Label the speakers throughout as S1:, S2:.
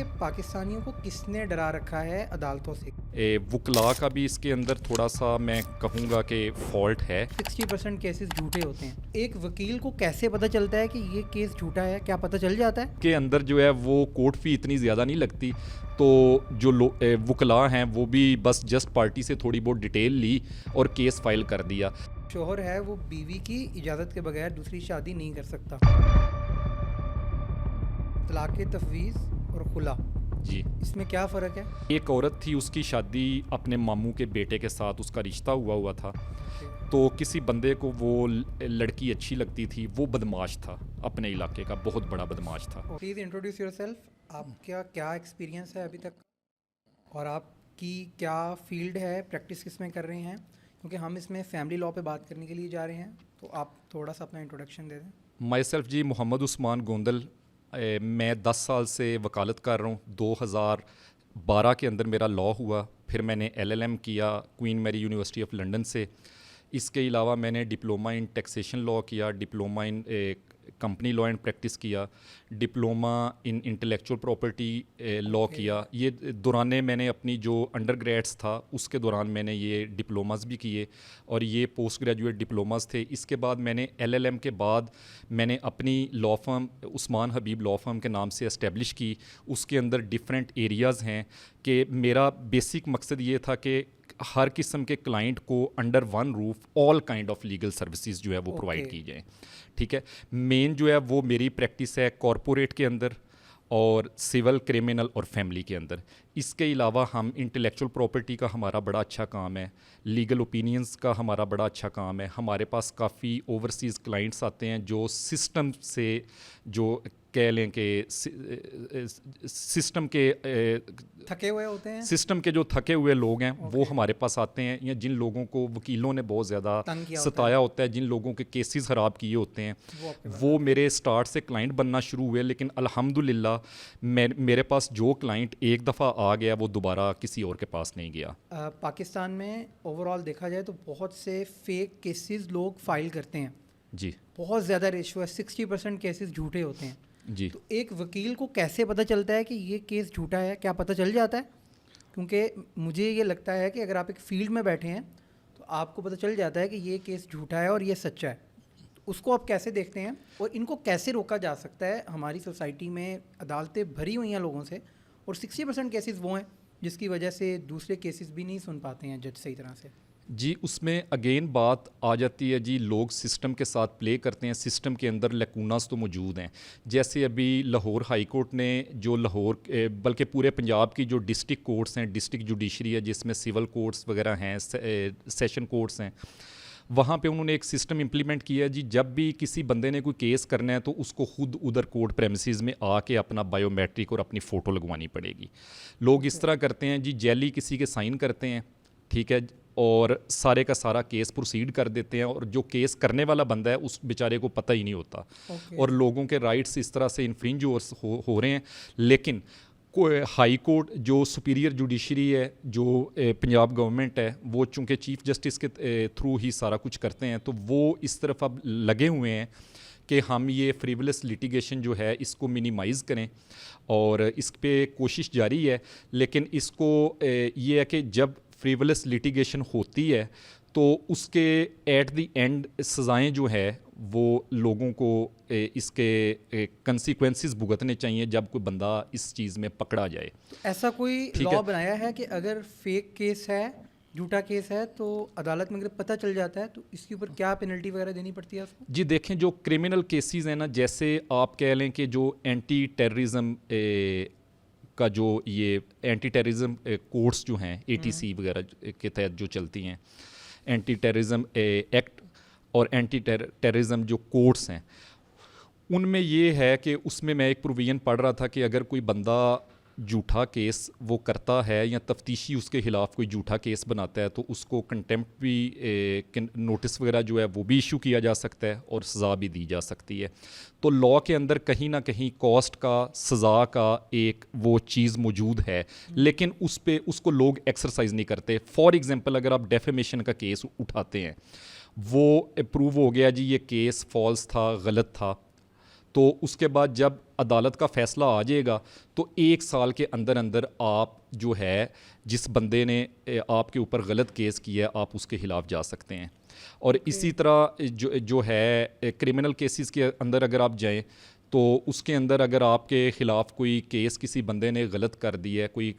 S1: کہ پاکستانیوں کو کس نے ڈرا رکھا ہے عدالتوں سے؟
S2: وکلا کا بھی اس کے اندر تھوڑا سا میں کہوں گا کہ فالٹ ہے.
S1: 60% کیسز جھوٹے ہوتے ہیں. ایک وکیل کو کیسے پتہ چلتا ہے کہ یہ کیس جھوٹا ہے؟ کیا پتہ چل جاتا ہے؟
S2: کے اندر جو ہے وہ کورٹ فی اتنی زیادہ نہیں لگتی, تو جو وکلا ہیں وہ بھی بس جسٹ پارٹی سے تھوڑی بہت ڈیٹیل لی اور کیس فائل کر دیا.
S1: شوہر ہے وہ بیوی کی اجازت کے بغیر دوسری شادی نہیں کر سکتا. طلاق تفویض اور خلا,
S2: جی,
S1: اس میں کیا فرق ہے؟
S2: ایک عورت تھی, اس کی شادی اپنے ماموں کے بیٹے کے ساتھ اس کا رشتہ ہوا تھا, تو کسی بندے کو وہ لڑکی اچھی لگتی تھی, وہ بدماش تھا, اپنے علاقے کا بہت بڑا بدماش تھا.
S1: Please introduce your self. آپ کا کیا ایکسپیرینس ہے ابھی تک, اور آپ کی کیا فیلڈ ہے, پریکٹس کس میں کر رہے ہیں؟ کیونکہ ہم اس میں فیملی لاء پہ بات کرنے کے لیے جا رہے ہیں, تو آپ تھوڑا سا اپنا انٹروڈکشن دے دیں.
S2: مائی سیلف جی محمد عثمان گوندل. میں 10 سال سے وکالت کر رہا ہوں. 2012 کے اندر میرا لاء ہوا, پھر میں نے LLM کیا کوئین میری یونیورسٹی آف لنڈن سے. اس کے علاوہ میں نے ڈپلومہ ان ٹیکسیشن لاء کیا, diploma in company law and practice کیا, ڈپلومہ ان انٹلیکچوئل پراپرٹی لاء کیا. یہ دوران میں نے اپنی جو انڈر گریڈس تھا اس کے دوران میں نے یہ ڈپلوماز بھی کیے, اور یہ پوسٹ گریجویٹ ڈپلوماز تھے. اس کے بعد میں نے LLM کے بعد میں نے اپنی لاء فرم عثمان حبیب لاء فرم کے نام سے اسٹیبلش کی. اس کے اندر ڈفرینٹ ایریاز ہیں کہ میرا بیسک مقصد یہ تھا کہ ہر قسم کے کلائنٹ کو under one roof all kind of legal services جو ہے وہ پرووائڈ کی جائیں. ٹھیک ہے, مین جو ہے وہ میری پریکٹس ہے کارپوریٹ کے اندر اور سول, کرمنل اور فیملی کے اندر. اس کے علاوہ ہم انٹلیکچوئل پراپرٹی کا ہمارا بڑا اچھا کام ہے, لیگل اوپینینز کا ہمارا بڑا اچھا کام ہے. ہمارے پاس کافی اوورسیز کلائنٹس آتے ہیں جو سسٹم سے, جو کہہ لیں کہ سسٹم کے
S1: تھکے ہوئے ہوتے ہیں,
S2: سسٹم کے جو تھکے ہوئے لوگ ہیں وہ ہمارے پاس آتے ہیں, یا جن لوگوں کو وکیلوں نے بہت زیادہ ستایا ہوتا ہے, جن لوگوں کے کیسز خراب کیے ہوتے ہیں, وہ میرے سٹارٹ سے کلائنٹ بننا شروع ہوئے. لیکن الحمدللہ میرے پاس جو کلائنٹ ایک دفعہ آ گیا وہ دوبارہ کسی اور کے پاس نہیں گیا.
S1: پاکستان میں اوور آل دیکھا جائے تو بہت سے فیک کیسز لوگ فائل کرتے ہیں.
S2: جی,
S1: بہت زیادہ ریشو ہے, 60% کیسز جھوٹے ہوتے ہیں.
S2: جی,
S1: تو ایک وکیل کو کیسے پتہ چلتا ہے کہ یہ کیس جھوٹا ہے؟ کیا پتہ چل جاتا ہے؟ کیونکہ مجھے یہ لگتا ہے کہ اگر آپ ایک فیلڈ میں بیٹھے ہیں تو آپ کو پتہ چل جاتا ہے کہ یہ کیس جھوٹا ہے اور یہ سچا ہے. اس کو آپ کیسے دیکھتے ہیں, اور ان کو کیسے روکا جا سکتا ہے؟ ہماری سوسائٹی میں عدالتیں بھری ہوئی ہیں لوگوں سے, اور 60% کیسز وہ ہیں جس کی وجہ سے دوسرے کیسز بھی نہیں سن پاتے ہیں جج صحیح طرح سے.
S2: جی, اس میں اگین بات آ جاتی ہے جی, لوگ سسٹم کے ساتھ پلے کرتے ہیں. سسٹم کے اندر لیکوناز تو موجود ہیں. جیسے ابھی لاہور ہائی کورٹ نے جو لاہور بلکہ پورے پنجاب کی جو ڈسٹرکٹ کورٹس ہیں, ڈسٹرکٹ جوڈیشری ہے جس میں سول کورٹس وغیرہ ہیں, سیشن کورٹس ہیں, وہاں پہ انہوں نے ایک سسٹم امپلیمنٹ کیا ہے جی. جب بھی کسی بندے نے کوئی کیس کرنا ہے تو اس کو خود ادھر کورٹ پریمیسز میں آ کے اپنا بایو میٹرک اور اپنی فوٹو لگوانی پڑے گی. لوگ اس طرح کرتے ہیں جی, جیلی کسی کے سائن کرتے ہیں, ٹھیک ہے, اور سارے کا سارا کیس پروسیڈ کر دیتے ہیں, اور جو کیس کرنے والا بندہ ہے اس بیچارے کو پتہ ہی نہیں ہوتا, اور لوگوں کے رائٹس اس طرح سے انفرنج ہو رہے ہیں. لیکن ہائی کورٹ جو سپیریئر جوڈیشری ہے, جو پنجاب گورنمنٹ ہے, وہ چونکہ چیف جسٹس کے تھرو ہی سارا کچھ کرتے ہیں, تو وہ اس طرف اب لگے ہوئے ہیں کہ ہم یہ فریولس لیٹیگیشن جو ہے اس کو منیمائز کریں, اور اس پہ کوشش جاری ہے. لیکن اس کو یہ ہے کہ جب فریولس لیٹیگیشن ہوتی ہے تو اس کے ایٹ دی اینڈ سزائیں جو ہے وہ لوگوں کو اس کے کنسیکوینسز بھگتنے چاہیے جب کوئی بندہ اس چیز میں پکڑا جائے.
S1: ایسا کوئی لاء بنایا ہے کہ اگر فیک کیس ہے, جھوٹا کیس ہے, تو عدالت میں اگر پتہ چل جاتا ہے تو اس کے اوپر کیا پینلٹی وغیرہ دینی پڑتی ہے اس کو؟
S2: جی دیکھیں, جو کرمنل کیسز ہیں نا, جیسے آپ کہہ لیں کہ جو اینٹی ٹیررزم کا جو یہ اینٹی ٹیررزم کورٹس جو ہیں ATC وغیرہ کے تحت جو چلتی ہیں, اینٹی ٹیررزم ایکٹ اور اینٹی ٹیررزم جو کورٹس ہیں, ان میں یہ ہے کہ اس میں ایک پروویژن پڑھ رہا تھا کہ اگر کوئی بندہ جھوٹا کیس وہ کرتا ہے یا تفتیشی اس کے خلاف کوئی جھوٹا کیس بناتا ہے تو اس کو کنٹیمپٹ بھی نوٹس وغیرہ جو ہے وہ بھی ایشو کیا جا سکتا ہے اور سزا بھی دی جا سکتی ہے. تو لاء کے اندر کہیں نہ کہیں کاسٹ کا, سزا کا ایک وہ چیز موجود ہے, لیکن اس کو لوگ ایکسرسائز نہیں کرتے. فار ایگزامپل اگر آپ ڈیفیمیشن کا کیس اٹھاتے ہیں, وہ پروو ہو گیا جی یہ کیس فالس تھا, غلط تھا, تو اس کے بعد جب عدالت کا فیصلہ آ جائے گا تو 1 سال کے اندر اندر آپ جو ہے جس بندے نے آپ کے اوپر غلط کیس کیا ہے آپ اس کے خلاف جا سکتے ہیں. اور اسی طرح جو ہے کرمنل کیسز کے اندر اگر آپ جائیں تو اس کے اندر اگر آپ کے خلاف کوئی کیس کسی بندے نے غلط کر دی ہے, کوئی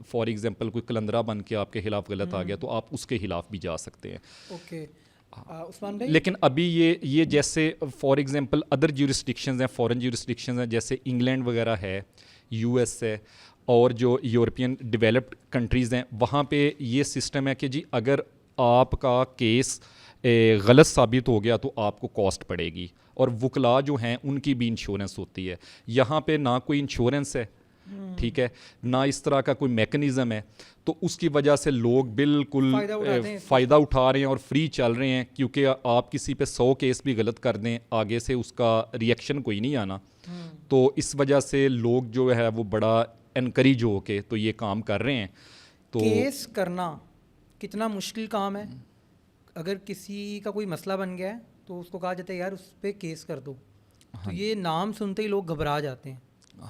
S2: فار ایگزامپل کوئی کلندرا بن کے آپ کے خلاف غلط آ گیا, تو آپ اس کے خلاف بھی جا سکتے ہیں.
S1: اوکے عثمان بھائی,
S2: لیکن ابھی یہ جیسے فار ایگزامپل ادر جیورسڈکشنز ہیں, فورن جیورسڈکشنز ہیں, جیسے انگلینڈ وغیرہ ہے, یو ایس ہے, اور جو یورپین ڈیولپڈ کنٹریز ہیں, وہاں پہ یہ سسٹم ہے کہ جی اگر آپ کا کیس غلط ثابت ہو گیا تو آپ کو کاسٹ پڑے گی, اور وکلاء جو ہیں ان کی بھی انشورنس ہوتی ہے. یہاں پہ نہ کوئی انشورنس ہے, ٹھیک ہے, نہ اس طرح کا کوئی میکنزم ہے, تو اس کی وجہ سے لوگ بالکل فائدہ اٹھا رہے ہیں اور فری چل رہے ہیں, کیونکہ آپ کسی پہ 100 کیس بھی غلط کر دیں آگے سے اس کا ریئیکشن کوئی نہیں آنا. تو اس وجہ سے لوگ جو ہے وہ بڑا انکریج ہو کے تو یہ کام کر رہے ہیں. تو
S1: کیس کرنا کتنا مشکل کام ہے. اگر کسی کا کوئی مسئلہ بن گیا ہے تو اس کو کہا جاتا ہے یار اس پہ کیس کر دو, تو یہ نام سنتے ہی لوگ گھبرا جاتے ہیں.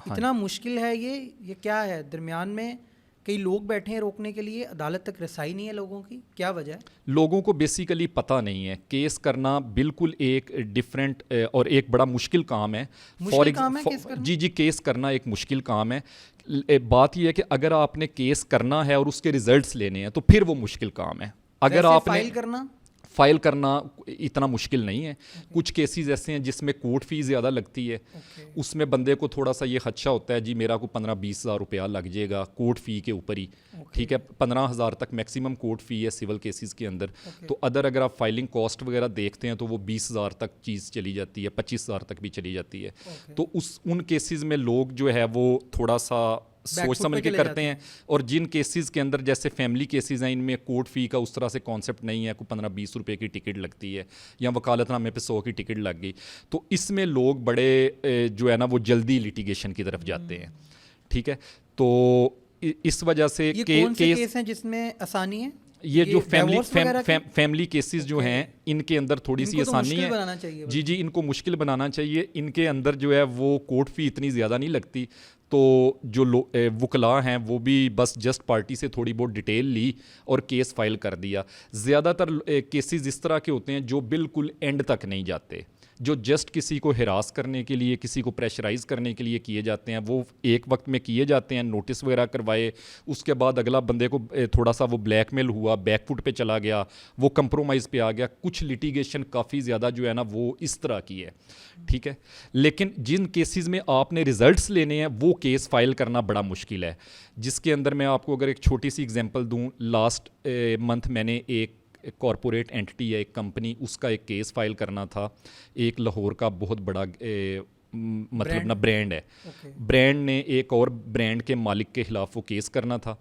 S1: اتنا مشکل ہے یہ کیا ہے؟ درمیان میں کئی لوگ بیٹھے ہیں روکنے کے لیے, عدالت تک رسائی نہیں ہے لوگوں کی, کیا وجہ ہے؟
S2: لوگوں کو بیسیکلی پتہ نہیں ہے. کیس کرنا بالکل ایک ڈفرینٹ اور ایک بڑا مشکل کام ہے. جی کیس کرنا ایک مشکل کام ہے. بات یہ ہے کہ اگر آپ نے کیس کرنا ہے اور اس کے ریزلٹس لینے ہیں تو پھر وہ مشکل کام ہے. اگر آپ نے فائل کرنا اتنا مشکل نہیں ہے. کچھ کیسز ایسے ہیں جس میں کورٹ فی زیادہ لگتی ہے, اس میں بندے کو تھوڑا سا یہ خدشہ ہوتا ہے جی میرا کو 15-20 ہزار روپیہ لگ جائے گا کورٹ فی کے اوپر ہی, ٹھیک ہے, 15,000 تک میکسیمم کورٹ فی ہے سول کیسز کے اندر. تو اگر آپ فائلنگ کاسٹ وغیرہ دیکھتے ہیں تو وہ 20,000 تک چیز چلی جاتی ہے, 25,000 تک بھی چلی جاتی ہے. تو ان کیسز میں لوگ جو ہے وہ تھوڑا سا سوچ سمجھ کے کرتے ہیں. اور جن کیسز کے اندر جیسے فیملی کیسز ہیں ان میں کورٹ فی کا اس طرح سے کانسیپٹ نہیں ہے, کوئی 15-20 روپے کی ٹکٹ لگتی ہے یا وکالت نامے پہ 100 کی ٹکٹ لگ گئی, تو اس میں لوگ بڑے جو ہے نا وہ جلدی لیٹیگیشن کی طرف جاتے ہیں, ٹھیک ہے. تو اس وجہ سے
S1: کیس ہیں جس میں آسانی ہے,
S2: یہ جو فیملی کیسز جو ہیں ان کے اندر تھوڑی سی آسانی ہے. جی ان کو مشکل بنانا چاہیے. ان کے اندر جو ہے وہ کورٹ فی اتنی زیادہ نہیں لگتی, تو جو وکلاء ہیں وہ بھی بس جسٹ پارٹی سے تھوڑی بہت ڈیٹیل لی اور کیس فائل کر دیا. زیادہ تر کیسز اس طرح کے ہوتے ہیں جو بالکل اینڈ تک نہیں جاتے, جو جسٹ کسی کو ہراس کرنے کے لیے, کسی کو پریشرائز کرنے کے لیے کیے جاتے ہیں. وہ ایک وقت میں کیے جاتے ہیں, نوٹس وغیرہ کروائے, اس کے بعد اگلا بندے کو تھوڑا سا وہ بلیک میل ہوا, بیک فٹ پہ چلا گیا, وہ کمپرومائز پہ آ گیا. کچھ لیٹیگیشن کافی زیادہ جو ہے نا وہ اس طرح کی ہے, ٹھیک ہے. لیکن جن کیسز میں آپ نے ریزلٹس لینے ہیں وہ کیس فائل کرنا بڑا مشکل ہے, جس کے اندر میں آپ کو اگر ایک چھوٹی سی اگزامپل دوں, لاسٹ منتھ میں نے ایک کارپوریٹ اینٹی ہے, ایک کمپنی, اس کا ایک کیس فائل کرنا تھا. ایک لاہور کا بہت بڑا مطلب نا برانڈ ہے, برانڈ نے ایک اور برانڈ کے مالک کے خلاف وہ کیس کرنا تھا.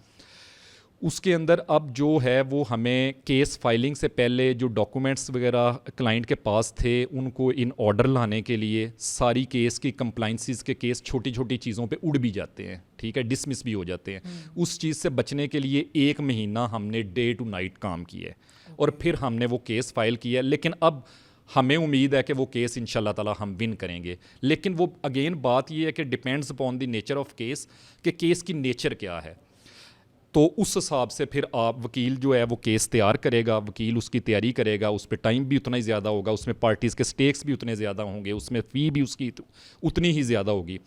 S2: اس کے اندر اب جو ہے وہ ہمیں کیس فائلنگ سے پہلے جو ڈاکومنٹس وغیرہ کلائنٹ کے پاس تھے ان کو ان آرڈر لانے کے لیے ساری کیس کی کمپلائنسز کے کیس چھوٹی چھوٹی چیزوں پہ اڑ بھی جاتے ہیں, ٹھیک ہے, ڈسمس بھی ہو جاتے ہیں. اس چیز سے بچنے کے لیے 1 مہینہ ہم نے ڈے ٹو نائٹ کام کیا ہے اور پھر ہم نے وہ کیس فائل کیا. لیکن اب ہمیں امید ہے کہ وہ کیس انشاءاللہ تعالی ہم ون کریں گے. لیکن وہ اگین بات یہ ہے کہ depends upon the nature of case, کہ کیس کی نیچر کیا ہے. تو اس حساب سے پھر آپ وکیل جو ہے وہ کیس تیار کرے گا, وکیل اس کی تیاری کرے گا, اس پہ ٹائم بھی اتنا ہی زیادہ ہوگا, اس میں پارٹیز کے سٹیکس بھی اتنے زیادہ ہوں گے, اس میں فی بھی اس کی اتنی ہی زیادہ ہوگی.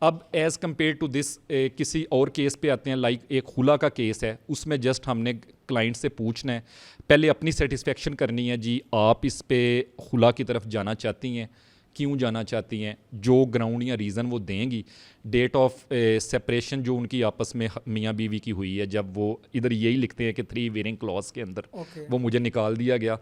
S2: اب ایز کمپیئر ٹو دس کسی اور کیس پہ آتے ہیں, لائک ایک خلا کا کیس ہے, اس میں جسٹ ہم نے کلائنٹ سے پوچھنا ہے, پہلے اپنی سیٹسفیکشن کرنی ہے, جی آپ اس پہ خلا کی طرف جانا چاہتی ہیں, کیوں جانا چاہتی ہیں, جو گراؤنڈ یا ریزن وہ دیں گی. ڈیٹ آف سپریشن جو ان کی آپس میں میاں بیوی کی ہوئی ہے, جب وہ ادھر یہی لکھتے ہیں کہ 3 ویئرنگ کلاس کے اندر وہ مجھے نکال دیا گیا,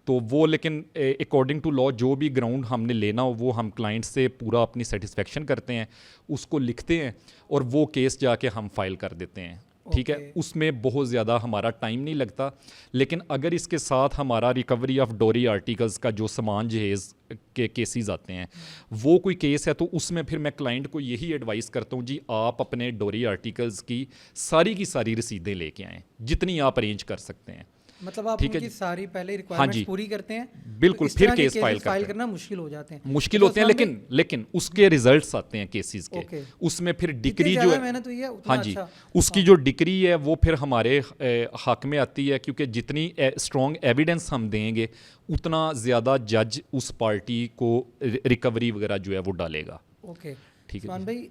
S2: تو وہ لیکن اکارڈنگ ٹو لا جو بھی گراؤنڈ ہم نے لینا ہو وہ ہم کلائنٹ سے پورا اپنی سیٹسفیکشن کرتے ہیں, اس کو لکھتے ہیں اور وہ کیس جا کے ہم فائل کر دیتے ہیں, ٹھیک ہے. اس میں بہت زیادہ ہمارا ٹائم نہیں لگتا. لیکن اگر اس کے ساتھ ہمارا ریکوری آف ڈوری آرٹیکلز کا جو سامان جہیز کے کیسز آتے ہیں وہ کوئی کیس ہے, تو اس میں پھر میں کلائنٹ کو یہی ایڈوائز کرتا ہوں, جی آپ اپنے ڈوری آرٹیکلز کی ساری رسیدیں لے کے آئیں, جتنی آپ ارینج کر سکتے ہیں.
S1: مطلب آپ
S2: ٹھیک
S1: ان
S2: ہے
S1: کی
S2: جی،
S1: ساری پہلے
S2: ہاں
S1: ریکوائرمنٹس
S2: جی
S1: پوری کرتے ہیں،
S2: بالکل،
S1: اس
S2: پھر
S1: طرح کے
S2: کیس فائل
S1: فائل
S2: کرتے
S1: کرنا مشکل ہو جاتے ہیں.
S2: ہیں، مشکل ہوتے ہیں، لیکن اس کے ریزلٹس آتے ہیں کیسز کے،
S1: اوکے،
S2: اس میں پھر
S1: جتنی
S2: ڈگری جو
S1: زیادہ
S2: ہے،
S1: محنت ہوئی ہے
S2: ہاں
S1: اتنا
S2: جی،
S1: اچھا.
S2: اس کی جو ڈگری ہے وہ پھر ہمارے حق میں آتی ہے، کیونکہ جتنی اسٹرانگ ایویڈنس ہم دیں گے اتنا زیادہ جج اس پارٹی کو ریکوری وغیرہ جو ہے وہ ڈالے گا.
S1: اوکے
S2: ٹھیک ہے
S1: عثمان بھائی،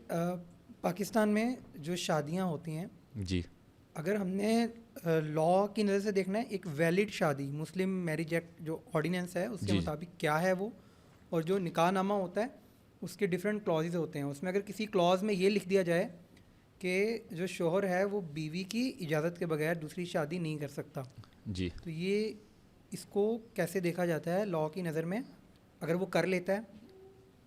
S1: پاکستان میں جو شادیاں ہوتی ہیں،
S2: جی
S1: اگر ہم نے لا کی نظر سے دیکھنا ہے، ایک ویلڈ شادی مسلم میرج ایکٹ جو آرڈیننس ہے اس کے
S2: جی
S1: مطابق کیا ہے وہ، اور جو نکاح نامہ ہوتا ہے اس کے ڈفرینٹ کلازز ہوتے ہیں. اس میں اگر کسی کلاز میں یہ لکھ دیا جائے کہ جو شوہر ہے وہ بیوی کی اجازت کے بغیر دوسری شادی نہیں کر سکتا،
S2: جی
S1: تو یہ اس کو کیسے دیکھا جاتا ہے لا کی نظر میں؟ اگر وہ کر لیتا ہے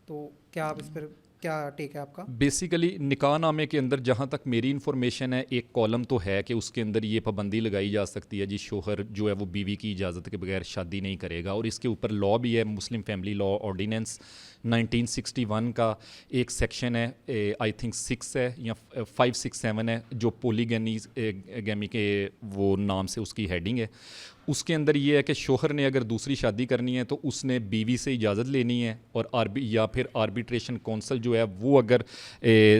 S1: تو کیا آپ اس پر کیا ٹیک ہے آپ کا؟
S2: بیسیکلی نکاح نامے کے اندر جہاں تک میری انفارمیشن ہے، ایک کالم تو ہے کہ اس کے اندر یہ پابندی لگائی جا سکتی ہے جی، شوہر جو ہے وہ بیوی کی اجازت کے بغیر شادی نہیں کرے گا. اور اس کے اوپر لا بھی ہے، مسلم فیملی لا آرڈیننس 1961 کا ایک سیکشن ہے، آئی تھنک 6 ہے یا 567 ہے، جو گیمی کے وہ نام سے اس کی ہیڈنگ ہے. اس کے اندر یہ ہے کہ شوہر نے اگر دوسری شادی کرنی ہے تو اس نے بیوی سے اجازت لینی ہے، اور یا پھر آربیٹریشن کونسل جو ہے وہ اگر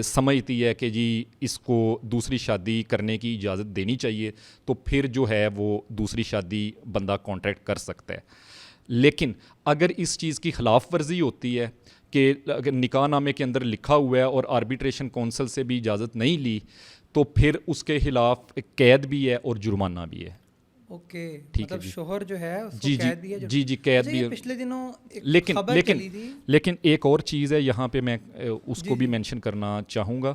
S2: سمجھتی ہے کہ جی اس کو دوسری شادی کرنے کی اجازت دینی چاہیے تو پھر جو ہے وہ دوسری شادی بندہ کانٹریکٹ کر سکتا ہے. لیکن اگر اس چیز کی خلاف ورزی ہوتی ہے کہ اگر نکاح نامے کے اندر لکھا ہوا ہے اور آربیٹریشن کونسل سے بھی اجازت نہیں لی تو پھر اس کے خلاف قید بھی ہے اور جرمانہ بھی ہے.
S1: اوکے،
S2: ٹھیک ہے
S1: مطلب
S2: جی،
S1: شوہر جو ہے اس کو
S2: جی
S1: قید بھی ہے.
S2: جی قید
S1: اچھا،
S2: بھی
S1: یہ
S2: ہے.
S1: پچھلے دنوں ایک
S2: لیکن
S1: خبر
S2: لیکن
S1: چلی تھی.
S2: لیکن ایک اور چیز ہے یہاں پہ میں اس کو بھی مینشن کرنا چاہوں گا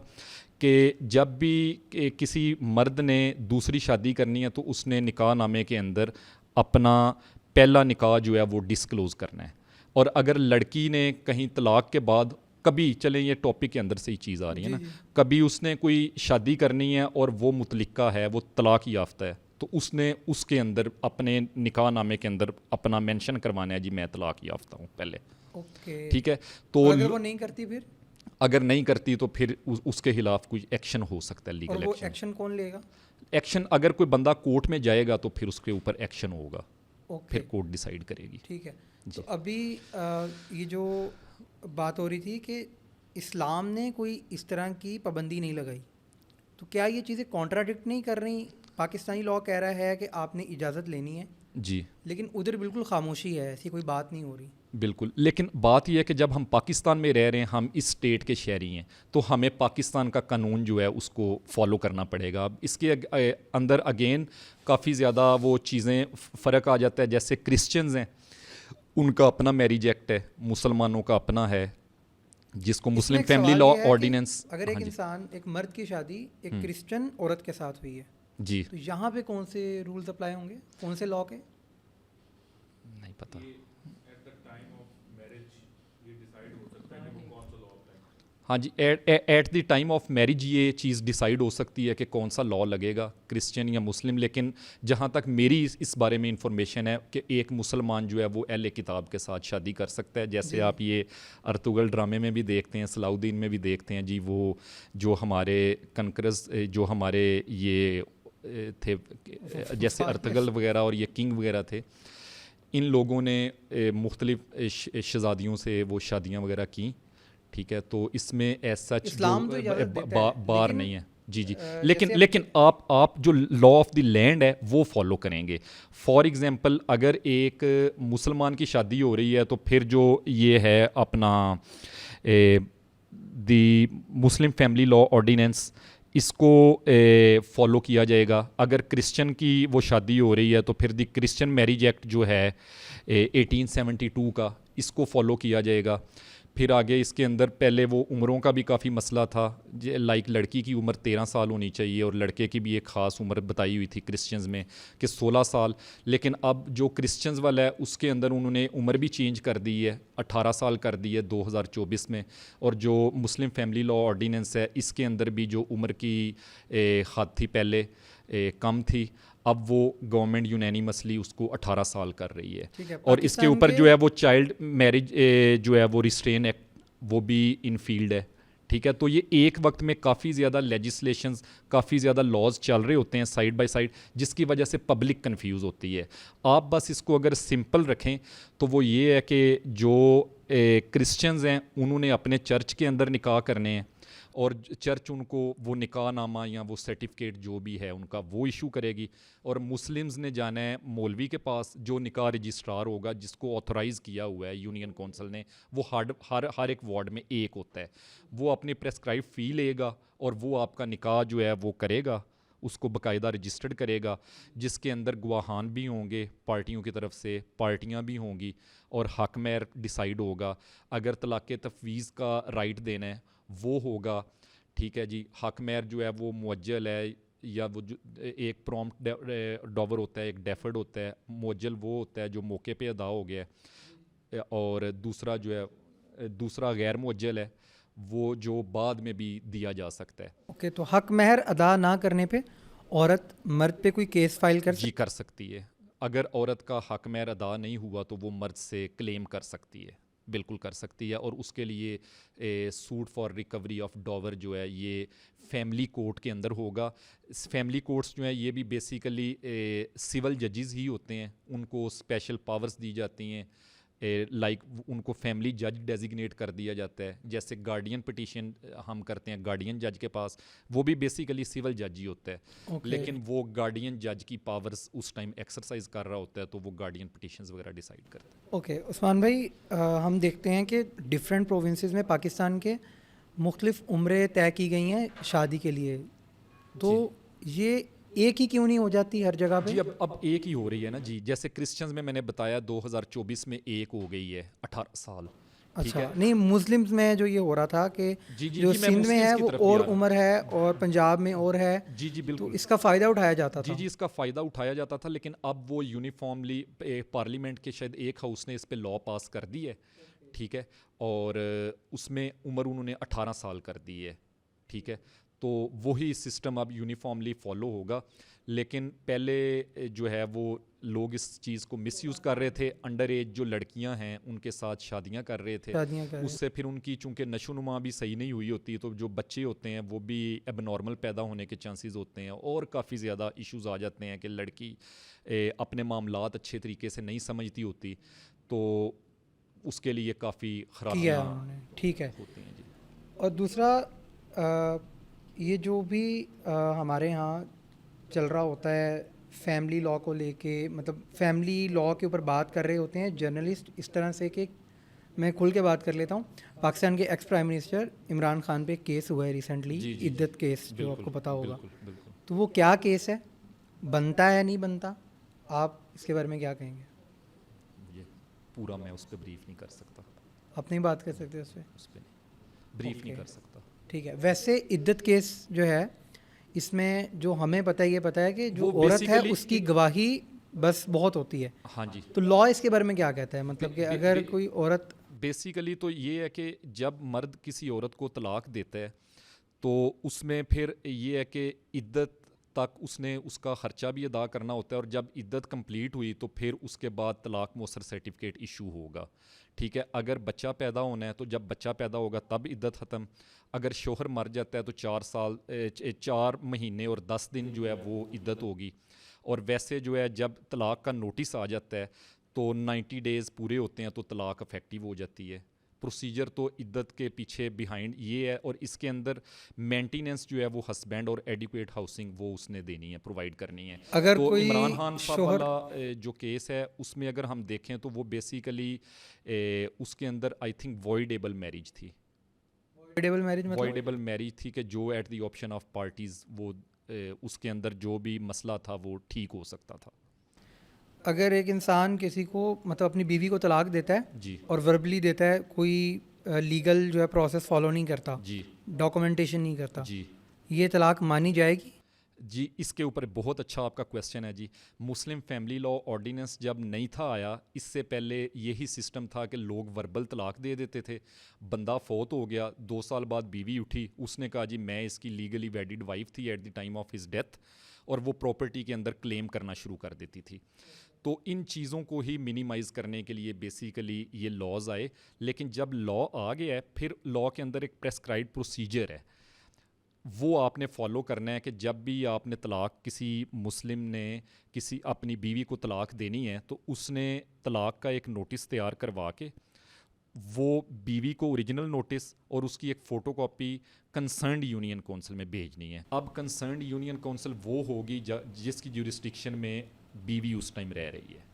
S2: کہ جب بھی کسی مرد نے دوسری شادی کرنی ہے تو اس نے نکاح نامے کے اندر اپنا پہلا نکاح جو ہے وہ ڈسکلوز کرنا ہے. اور اگر لڑکی نے کہیں طلاق کے بعد کبھی، چلیں یہ ٹاپک کے اندر سے ہی چیز آ رہی ہے نا، کبھی اس نے کوئی شادی کرنی ہے اور وہ مطلقہ ہے، وہ طلاق یافتہ ہے، تو اس نے اس کے اندر اپنے نکاح نامے کے اندر اپنا مینشن کروانا ہے جی میں طلاق یافتہ ہوں پہلے.
S1: اوکے،
S2: ٹھیک ہے، تو
S1: اگر وہ نہیں کرتی پھر؟
S2: اگر نہیں کرتی تو پھر اس کے خلاف کوئی ایکشن ہو سکتا ہے،
S1: اور
S2: لیگل
S1: وہ
S2: ایکشن.
S1: ایکشن کون لے گا؟
S2: ایکشن اگر کوئی بندہ کورٹ میں جائے گا تو پھر اس کے اوپر ایکشن ہوگا، پھر
S1: اوکے
S2: کورٹ ڈیسائیڈ کرے گی.
S1: ٹھیک ہے. تو ابھی یہ جو بات ہو رہی تھی کہ اسلام نے کوئی اس طرح کی پابندی نہیں لگائی، تو کیا یہ چیزیں کانٹراڈکٹ نہیں کر رہی؟ پاکستانی لاء کہہ رہا ہے کہ آپ نے اجازت لینی ہے،
S2: جی
S1: لیکن ادھر بالکل خاموشی ہے، ایسی کوئی بات نہیں ہو رہی.
S2: بالکل. لیکن بات یہ ہے کہ جب ہم پاکستان میں رہ رہے ہیں، ہم اس اسٹیٹ کے شہری ہیں، تو ہمیں پاکستان کا قانون جو ہے اس کو فالو کرنا پڑے گا. اب اس کے اندر اگین کافی زیادہ وہ چیزیں فرق آ جاتا ہے. جیسے کرسچنز ہیں، ان کا اپنا میریج ایکٹ ہے، مسلمانوں کا اپنا ہے جس کو مسلم فیملی لا آرڈیننس.
S1: اگر ایک انسان، ایک مرد کی شادی ایک کرسچن عورت کے ساتھ ہوئی ہے
S2: جی
S1: تو یہاں پہ کون سے رولز اپلائی ہوں گے، کون سے لا کے؟
S2: نہیں پتہ. ہاں جی، at the time of marriage یہ چیز ڈیسائیڈ ہو سکتی ہے کہ کون سا لا لگے گا، کرسچن یا مسلم. لیکن جہاں تک میری اس بارے میں انفارمیشن ہے کہ ایک مسلمان جو ہے وہ اہل کتاب کے ساتھ شادی کر سکتا ہے. جیسے آپ یہ ارطغرل ڈرامے میں بھی دیکھتے ہیں، صلاح الدین میں بھی دیکھتے ہیں جی، وہ جو ہمارے کنکرز جو ہمارے یہ تھے جیسے ارطغرل وغیرہ اور یہ کنگ وغیرہ تھے، ان لوگوں نے مختلف شہزادیوں سے وہ شادیاں وغیرہ کیں. ٹھیک ہے، تو اس میں ایسا بار نہیں ہے. جی لیکن آپ جو لا آف دی لینڈ ہے وہ فالو کریں گے. فار ایگزامپل اگر ایک مسلمان کی شادی ہو رہی ہے تو پھر جو یہ ہے اپنا دی مسلم فیملی لا آرڈیننس، اس کو فالو کیا جائے گا. اگر کرسچن کی وہ شادی ہو رہی ہے تو پھر دی کرسچن میریج ایکٹ جو ہے 1872 کا، اس کو فالو کیا جائے گا. پھر آگے اس کے اندر پہلے وہ عمروں کا بھی کافی مسئلہ تھا، لائک لڑکی کی عمر 13 سال ہونی چاہیے اور لڑکے کی بھی ایک خاص عمر بتائی ہوئی تھی کرسچنز میں کہ 16 سال. لیکن اب جو کرسچنز والا ہے اس کے اندر انہوں نے عمر بھی چینج کر دی ہے، 18 سال کر دی ہے 2024 میں. اور جو مسلم فیملی لا آرڈیننس ہے اس کے اندر بھی جو عمر کی حد تھی پہلے کم تھی، اب وہ گورنمنٹ یونینیمسلی اس کو 18 سال کر رہی ہے. اور اس کے اوپر جو ہے وہ چائلڈ میرج جو ہے وہ ریسٹرین ایکٹ وہ بھی ان فیلڈ ہے. ٹھیک ہے. تو یہ ایک وقت میں کافی زیادہ لیجسلیشنز, کافی زیادہ لاز چل رہے ہوتے ہیں سائڈ بائی سائڈ, جس کی وجہ سے پبلک کنفیوز ہوتی ہے. آپ بس اس کو اگر سمپل رکھیں تو وہ یہ ہے کہ جو کرسچنز ہیں انہوں نے اپنے چرچ کے اندر نکاح کرنے ہیں, اور چرچ ان کو وہ نکاح نامہ یا وہ سرٹیفکیٹ جو بھی ہے ان کا وہ ایشو کرے گی, اور مسلمز نے جانا ہے مولوی کے پاس جو نکاح رجسٹرار ہوگا جس کو آتھورائز کیا ہوا ہے یونین کونسل نے, وہ ہر ایک وارڈ میں ایک ہوتا ہے, وہ اپنی پریسکرائب فی لے گا اور وہ آپ کا نکاح جو ہے وہ کرے گا, اس کو باقاعدہ رجسٹرڈ کرے گا, جس کے اندر گواہان بھی ہوں گے پارٹیوں کی طرف سے, پارٹیاں بھی ہوں گی, اور حق مہر ڈیسائیڈ ہوگا. اگر طلاق تفویض کا رائٹ دینا ہے وہ ہوگا. ٹھیک ہے جی. حق مہر جو ہے وہ معجل ہے, یا وہ جو ایک پرومپٹ ڈاور ہوتا ہے, ایک ڈیفرڈ ہوتا ہے. معجل وہ ہوتا ہے جو موقع پہ ادا ہو گیا ہے, اور دوسرا جو ہے دوسرا غیر معجل ہے, وہ جو بعد میں بھی دیا جا سکتا ہے.
S1: اوکے, تو حق مہر ادا نہ کرنے پہ عورت مرد پہ کوئی کیس فائل
S2: کر سکتی ہے. اگر عورت کا حق مہر ادا نہیں ہوا تو وہ مرد سے کلیم کر سکتی ہے, بالکل کر سکتی ہے. اور اس کے لیے سوٹ فار ریکوری آف ڈاور جو ہے یہ فیملی کورٹ کے اندر ہوگا. فیملی کورٹس جو ہیں یہ بھی بیسیکلی سول ججز ہی ہوتے ہیں, ان کو اسپیشل پاورز دی جاتی ہیں, لائک ان کو فیملی جج ڈیزیگنیٹ کر دیا جاتا ہے. جیسے گارڈین پٹیشن ہم کرتے ہیں گارڈین جج کے پاس, وہ بھی بیسیکلی سول جج ہی ہوتا ہے, لیکن وہ گارڈین جج کی پاورز اس ٹائم ایکسرسائز کر رہا ہوتا ہے, تو وہ گارڈین پٹیشنز وغیرہ ڈیسائیڈ کرتا ہے.
S1: اوکے عثمان بھائی, ہم دیکھتے ہیں کہ ڈفرینٹ پروونسز میں پاکستان کے مختلف عمریں طے کی گئی ہیں شادی کے لیے, تو یہ ایک ہی کیوں نہیں ہو جاتی ہر جگہ پہ؟
S2: جی اب ایک ہی ہو رہی ہے نا جی. جیسے کرسچنز میں نے بتایا 2024 میں ایک ہو گئی ہے 18 سال.
S1: اچھا, نہیں مسلمز میں جو یہ ہو رہا تھا کہ جو سندھ میں ہے وہ اور عمر ہے اور پنجاب میں اور ہے,
S2: جی بالکل,
S1: تو اس کا فائدہ اٹھایا جاتا تھا.
S2: جی اس کا فائدہ اٹھایا جاتا تھا, لیکن اب وہ یونیفارملی پارلیمنٹ کے شاید ایک ہاؤس نے اس پہ لا پاس کر دی ہے. ٹھیک ہے, اور اس میں عمر انہوں نے 18 سال کر دی ہے. ٹھیک ہے, تو وہی سسٹم اب یونیفارملی فالو ہوگا. لیکن پہلے جو ہے وہ لوگ اس چیز کو مس یوز کر رہے تھے, انڈر ایج جو لڑکیاں ہیں ان کے ساتھ شادیاں کر رہے تھے, اس سے پھر ان کی چونکہ نشو نما بھی صحیح نہیں ہوئی ہوتی, تو جو بچے ہوتے ہیں وہ بھی اب نارمل پیدا ہونے کے چانسز ہوتے ہیں, اور کافی زیادہ ایشوز آ جاتے ہیں کہ لڑکی اپنے معاملات اچھے طریقے سے نہیں سمجھتی ہوتی, تو اس کے لیے کافی خرابیاں
S1: ٹھیک ہے
S2: ہوتی ہیں. جی,
S1: اور دوسرا یہ جو بھی ہمارے ہاں چل رہا ہوتا ہے فیملی لا کو لے کے, مطلب فیملی لا کے اوپر بات کر رہے ہوتے ہیں جرنلسٹ اس طرح سے کہ میں کھل کے بات کر لیتا ہوں. پاکستان کے ex prime minister Imran Khan پہ کیس ہوا ہے ریسنٹلی, عدت کیس, جو آپ کو پتہ ہوگا. تو وہ کیا کیس ہے, بنتا ہے نہیں بنتا, آپ اس کے بارے میں کیا کہیں گے؟
S2: یہ پورا میں اس پہ بریف نہیں کر سکتا.
S1: آپ نہیں بات کر سکتے اس پہ
S2: بریف نہیں کر سکتا.
S1: ٹھیک ہے. ویسے عدت کیس جو ہے اس میں جو ہمیں پتہ ہے, یہ پتہ ہے کہ جو عورت ہے اس کی گواہی بس بہت ہوتی ہے.
S2: ہاں جی,
S1: تو لا اس کے بارے میں کیا کہتا ہے, مطلب کہ اگر کوئی عورت
S2: بیسیکلی تو یہ ہے کہ جب مرد کسی عورت کو طلاق دیتا ہے تو اس میں پھر یہ ہے کہ عدت تک اس نے اس کا خرچہ بھی ادا کرنا ہوتا ہے, اور جب عدت کمپلیٹ ہوئی تو پھر اس کے بعد طلاق مؤثر سرٹیفکیٹ ایشو ہوگا. ٹھیک ہے, اگر بچہ پیدا ہونا ہے تو جب بچہ پیدا ہوگا تب عدت ختم. اگر شوہر مر جاتا ہے تو 4 مہینے اور 10 دن جو ہے وہ عدت ہوگی. اور ویسے جو ہے جب طلاق کا نوٹس آ جاتا ہے تو 90 ڈیز پورے ہوتے ہیں تو طلاق افیکٹیو ہو جاتی ہے. پروسیجر تو عدت کے پیچھے بیہائنڈ یہ ہے, اور اس کے اندر مینٹیننس جو ہے وہ ہسبینڈ اور ایڈیکویٹ ہاؤسنگ وہ اس نے دینی ہے, پرووائڈ کرنی ہے.
S1: اگر
S2: تو
S1: کوئی
S2: عمران خان صاحب والا جو کیس ہے اس میں اگر ہم دیکھیں تو وہ بیسیکلی اس کے اندر آئی تھنک وائڈیبل میرج تھی. وائڈیبل میرج تھی کہ جو at the option of parties وہ اس کے اندر جو بھی مسئلہ تھا وہ ٹھیک ہو سکتا تھا.
S1: اگر ایک انسان کسی کو مطلب اپنی بیوی کو طلاق دیتا ہے
S2: جی,
S1: اور وربلی دیتا ہے, کوئی لیگل جو ہے پروسیس فالو نہیں کرتا,
S2: جی,
S1: ڈاکومنٹیشن نہیں کرتا,
S2: جی,
S1: یہ طلاق مانی جائے گی؟
S2: جی اس کے اوپر بہت اچھا آپ کا کویسچن ہے جی. مسلم فیملی لا آرڈیننس جب نہیں تھا آیا, اس سے پہلے یہی سسٹم تھا کہ لوگ وربل طلاق دے دیتے تھے. بندہ فوت ہو گیا, 2 سال بعد بیوی اٹھی, اس نے کہا جی میں اس کی لیگلی ویڈڈ وائف تھی at the time of his death, اور وہ پراپرٹی کے اندر کلیم کرنا شروع کر دیتی تھی. تو ان چیزوں کو ہی منیمائز کرنے کے لیے بیسیکلی یہ لاز آئے. لیکن جب لا آ گیا ہے, پھر لا کے اندر ایک پریسکرائبڈ پروسیجر ہے, وہ آپ نے فالو کرنا ہے کہ جب بھی آپ نے طلاق, کسی مسلم نے کسی اپنی بیوی کو طلاق دینی ہے, تو اس نے طلاق کا ایک نوٹس تیار کروا کے وہ بیوی کو اوریجنل نوٹس اور اس کی ایک photo copy concerned union council میں بھیجنی ہے. اب کنسرنڈ یونین کونسل وہ ہوگی جس کی جورسڈکشن میں بیوی اس ٹائم رہ رہی ہے.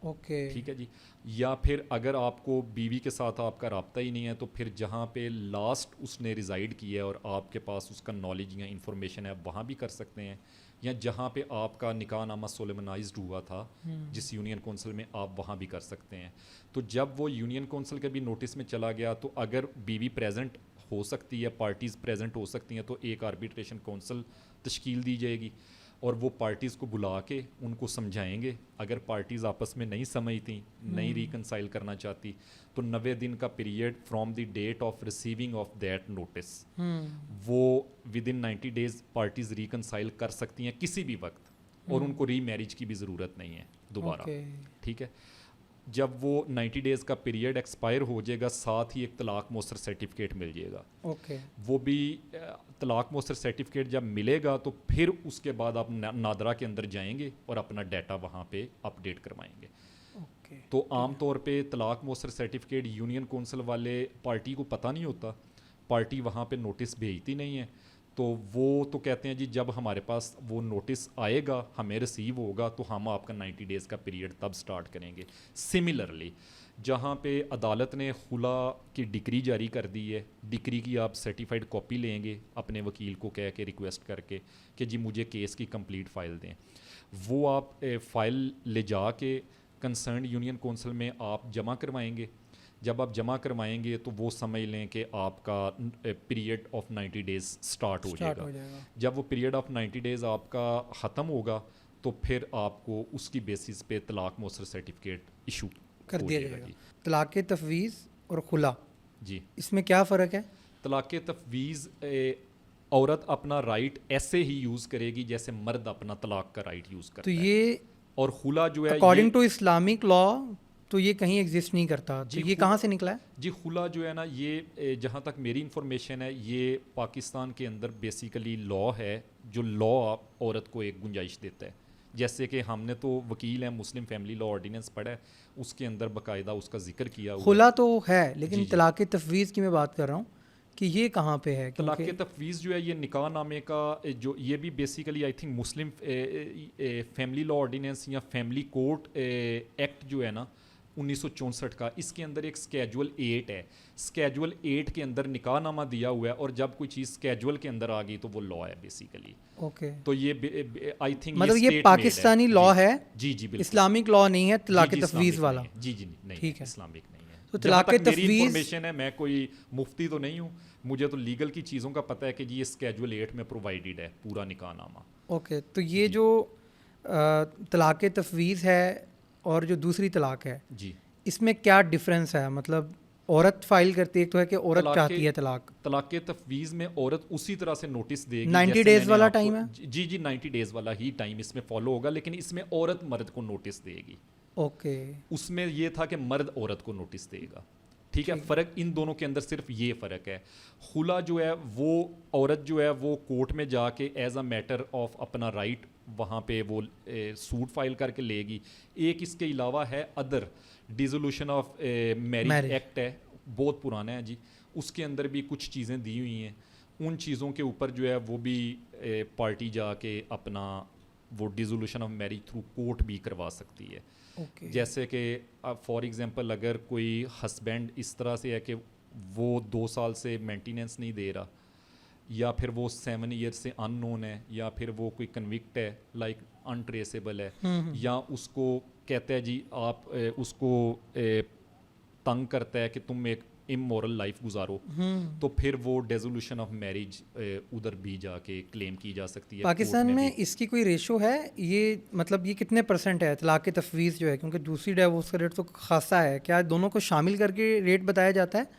S1: اوکے
S2: ٹھیک ہے جی. یا پھر اگر آپ کو بیوی کے ساتھ آپ کا رابطہ ہی نہیں ہے, تو پھر جہاں پہ لاسٹ اس نے ریزائڈ کیا ہے اور آپ کے پاس اس کا نالج یا انفارمیشن ہے, آپ وہاں بھی کر سکتے ہیں. یا جہاں پہ آپ کا نکاح نامہ سولمنائزڈ ہوا تھا جس یونین کونسل میں, آپ وہاں بھی کر سکتے ہیں. تو جب وہ یونین کونسل کے بھی نوٹس میں چلا گیا, تو اگر بیوی پریزنٹ ہو سکتی ہے, پارٹیز پریزنٹ ہو سکتی ہیں, تو ایک آربیٹریشن کونسل تشکیل دی جائے گی اور وہ پارٹیز کو بلا کے ان کو سمجھائیں گے. اگر پارٹیز آپس میں نہیں سمجھتی, نہیں ریکنسائل کرنا چاہتی, تو 90 دن کا period from the date of receiving of that notice, وہ within 90 days parties reconcile کر سکتی ہیں کسی بھی وقت, اور ان کو ری میرج کی بھی ضرورت نہیں ہے دوبارہ. ٹھیک ہے. جب وہ 90 days کا پیریڈ ایکسپائر ہو جائے گا, ساتھ ہی ایک طلاق مؤثر سرٹیفکیٹ مل جائے گا. وہ بھی طلاق مؤثر سرٹیفکیٹ جب ملے گا, تو پھر اس کے بعد آپ نادرا کے اندر جائیں گے اور اپنا ڈیٹا وہاں پہ اپڈیٹ کروائیں گے. تو عام طور پہ طلاق مؤثر سرٹیفکیٹ یونین کونسل والے پارٹی کو پتہ نہیں ہوتا, پارٹی وہاں پہ نوٹس بھیجتی نہیں ہے, تو وہ تو کہتے ہیں جی جب ہمارے پاس وہ نوٹس آئے گا, ہمیں ریسیو ہوگا, تو ہم آپ کا 90 days کا پیریڈ تب سٹارٹ کریں گے. سملرلی جہاں پہ عدالت نے خلا کی ڈگری جاری کر دی ہے, ڈگری کی آپ سرٹیفائڈ کاپی لیں گے اپنے وکیل کو کہہ کے ریکویسٹ کر کے کہ جی مجھے کیس کی کمپلیٹ فائل دیں. وہ آپ فائل لے جا کے کنسرنڈ یونین کونسل میں آپ جمع کروائیں گے. جب آپ جمع کروائیں گے, تو وہ سمجھ لیں کہ آپ کا پیریڈ آف 90 days سٹارٹ ہو جائے گا. جب وہ پیریڈ آف 90 days آپ کا ختم ہوگا, تو پھر آپ کو اس کی بیسس پہ طلاق مؤثر سرٹیفکیٹ ایشو
S1: کر دیا جائے گا. طلاق تفویض اور خلا,
S2: جی
S1: اس میں کیا فرق ہے؟
S2: طلاق تفویض عورت اپنا رائٹ ایسے ہی یوز کرے گی جیسے مرد اپنا طلاق کا رائٹ یوز کرتا ہے.
S1: تو یہ
S2: اور خلا جو ہے
S1: اکارڈنگ ٹو اسلامک لا تو یہ کہیں ایگزسٹ نہیں کرتا. تو یہ کہاں سے نکلا ہے؟
S2: جی خلا جو ہے نا, یہ جہاں تک میری انفارمیشن ہے, یہ پاکستان کے اندر بیسیکلی لا ہے جو لا عورت کو ایک گنجائش دیتا ہے. جیسے کہ ہم نے تو وکیل ہیں, مسلم فیملی لا آرڈیننس پڑھا ہے, اس کے اندر باقاعدہ اس کا ذکر کیا ہوا.
S1: خلا تو ہے, لیکن طلاق تفویض کی میں بات کر رہا ہوں کہ یہ کہاں پہ ہے.
S2: طلاق تفویض جو ہے یہ نکاح نامے کا جو یہ بھی basically I think Muslim family law ordinance یا فیملی کورٹ ایکٹ جو ہے نا 1964 کا, اس کے اندر ایک اسکیجول 8 ہے. اسکیجول 8 کے اندر نکاح نامہ دیا ہوا ہے, اور جب کوئی چیز اسکیجول کے اندر آ گئی تو وہ لا ہے بیسیکلی.
S1: اوکے,
S2: تو یہ آئی تھنک
S1: مطلب یہ پاکستانی لا ہے,
S2: جی جی بالکل,
S1: اسلامک لا نہیں ہے طلاق تفویض والا.
S2: جی جی نہیں, اسلامک نہیں ہے.
S1: تو طلاق تفویض
S2: انفارمیشن ہے, میں کوئی مفتی تو نہیں ہوں, مجھے تو لیگل کی چیزوں کا پتہ ہے کہ جی یہ اسکیجول 8 میں پرووائڈیڈ ہے پورا نکاح نامہ.
S1: اوکے, تو یہ جو طلاق تفویض ہے اور جو دوسری طلاق ہے,
S2: جی
S1: اس میں کیا ڈفرینس ہے؟ مطلب عورت فائل کرتی ہے, ایک تو ہے کہ عورت چاہتی ہے طلاق.
S2: طلاق تفویض میں عورت اسی طرح سے نوٹس دے گی
S1: 90 days والا ٹائم ہے.
S2: جی 90 days والا ہی ٹائم اس میں فالو ہوگا, لیکن اس میں عورت مرد کو نوٹس دے گی.
S1: اوکے,
S2: اس میں یہ تھا کہ مرد عورت کو نوٹس دے گا. ٹھیک ہے, فرق ان دونوں کے اندر صرف یہ فرق ہے. خلا جو ہے وہ عورت جو ہے وہ کورٹ میں جا کے ایز اے میٹر آف اپنا رائٹ وہاں پہ وہ سوٹ فائل کر کے لے گی. ایک اس کے علاوہ ہے other dissolution of marriage act ہے, بہت پرانا ہے جی, اس کے اندر بھی کچھ چیزیں دی ہوئی ہیں. ان چیزوں کے اوپر جو ہے وہ بھی پارٹی جا کے اپنا وہ dissolution of marriage through court بھی کروا سکتی ہے. جیسے کہ فار ایگزامپل اگر کوئی ہسبینڈ اس طرح سے ہے کہ وہ 2 سال سے مینٹیننس نہیں دے رہا, یا پھر وہ 7 ایئر سے ان نون ہے, یا پھر وہ کوئی کنوکٹ ہے لائک ان ٹریسیبل ہے, یا اس کو کہتا ہے جی آپ اس کو تنگ کرتا ہے کہ تم امورل لائف گزارو تو پھر وہ ڈیزولوشن آف میرج ادھر بھی جا کے کلیم کی جا سکتی ہے.
S1: پاکستان میں اس کی کوئی ریشو ہے؟ یہ مطلب یہ کتنے پرسنٹ ہے طلاق تفویض جو ہے؟ کیونکہ دوسری ڈائیورس کا ریٹ تو خاصا ہے. کیا دونوں کو شامل کر کے ریٹ بتایا جاتا ہے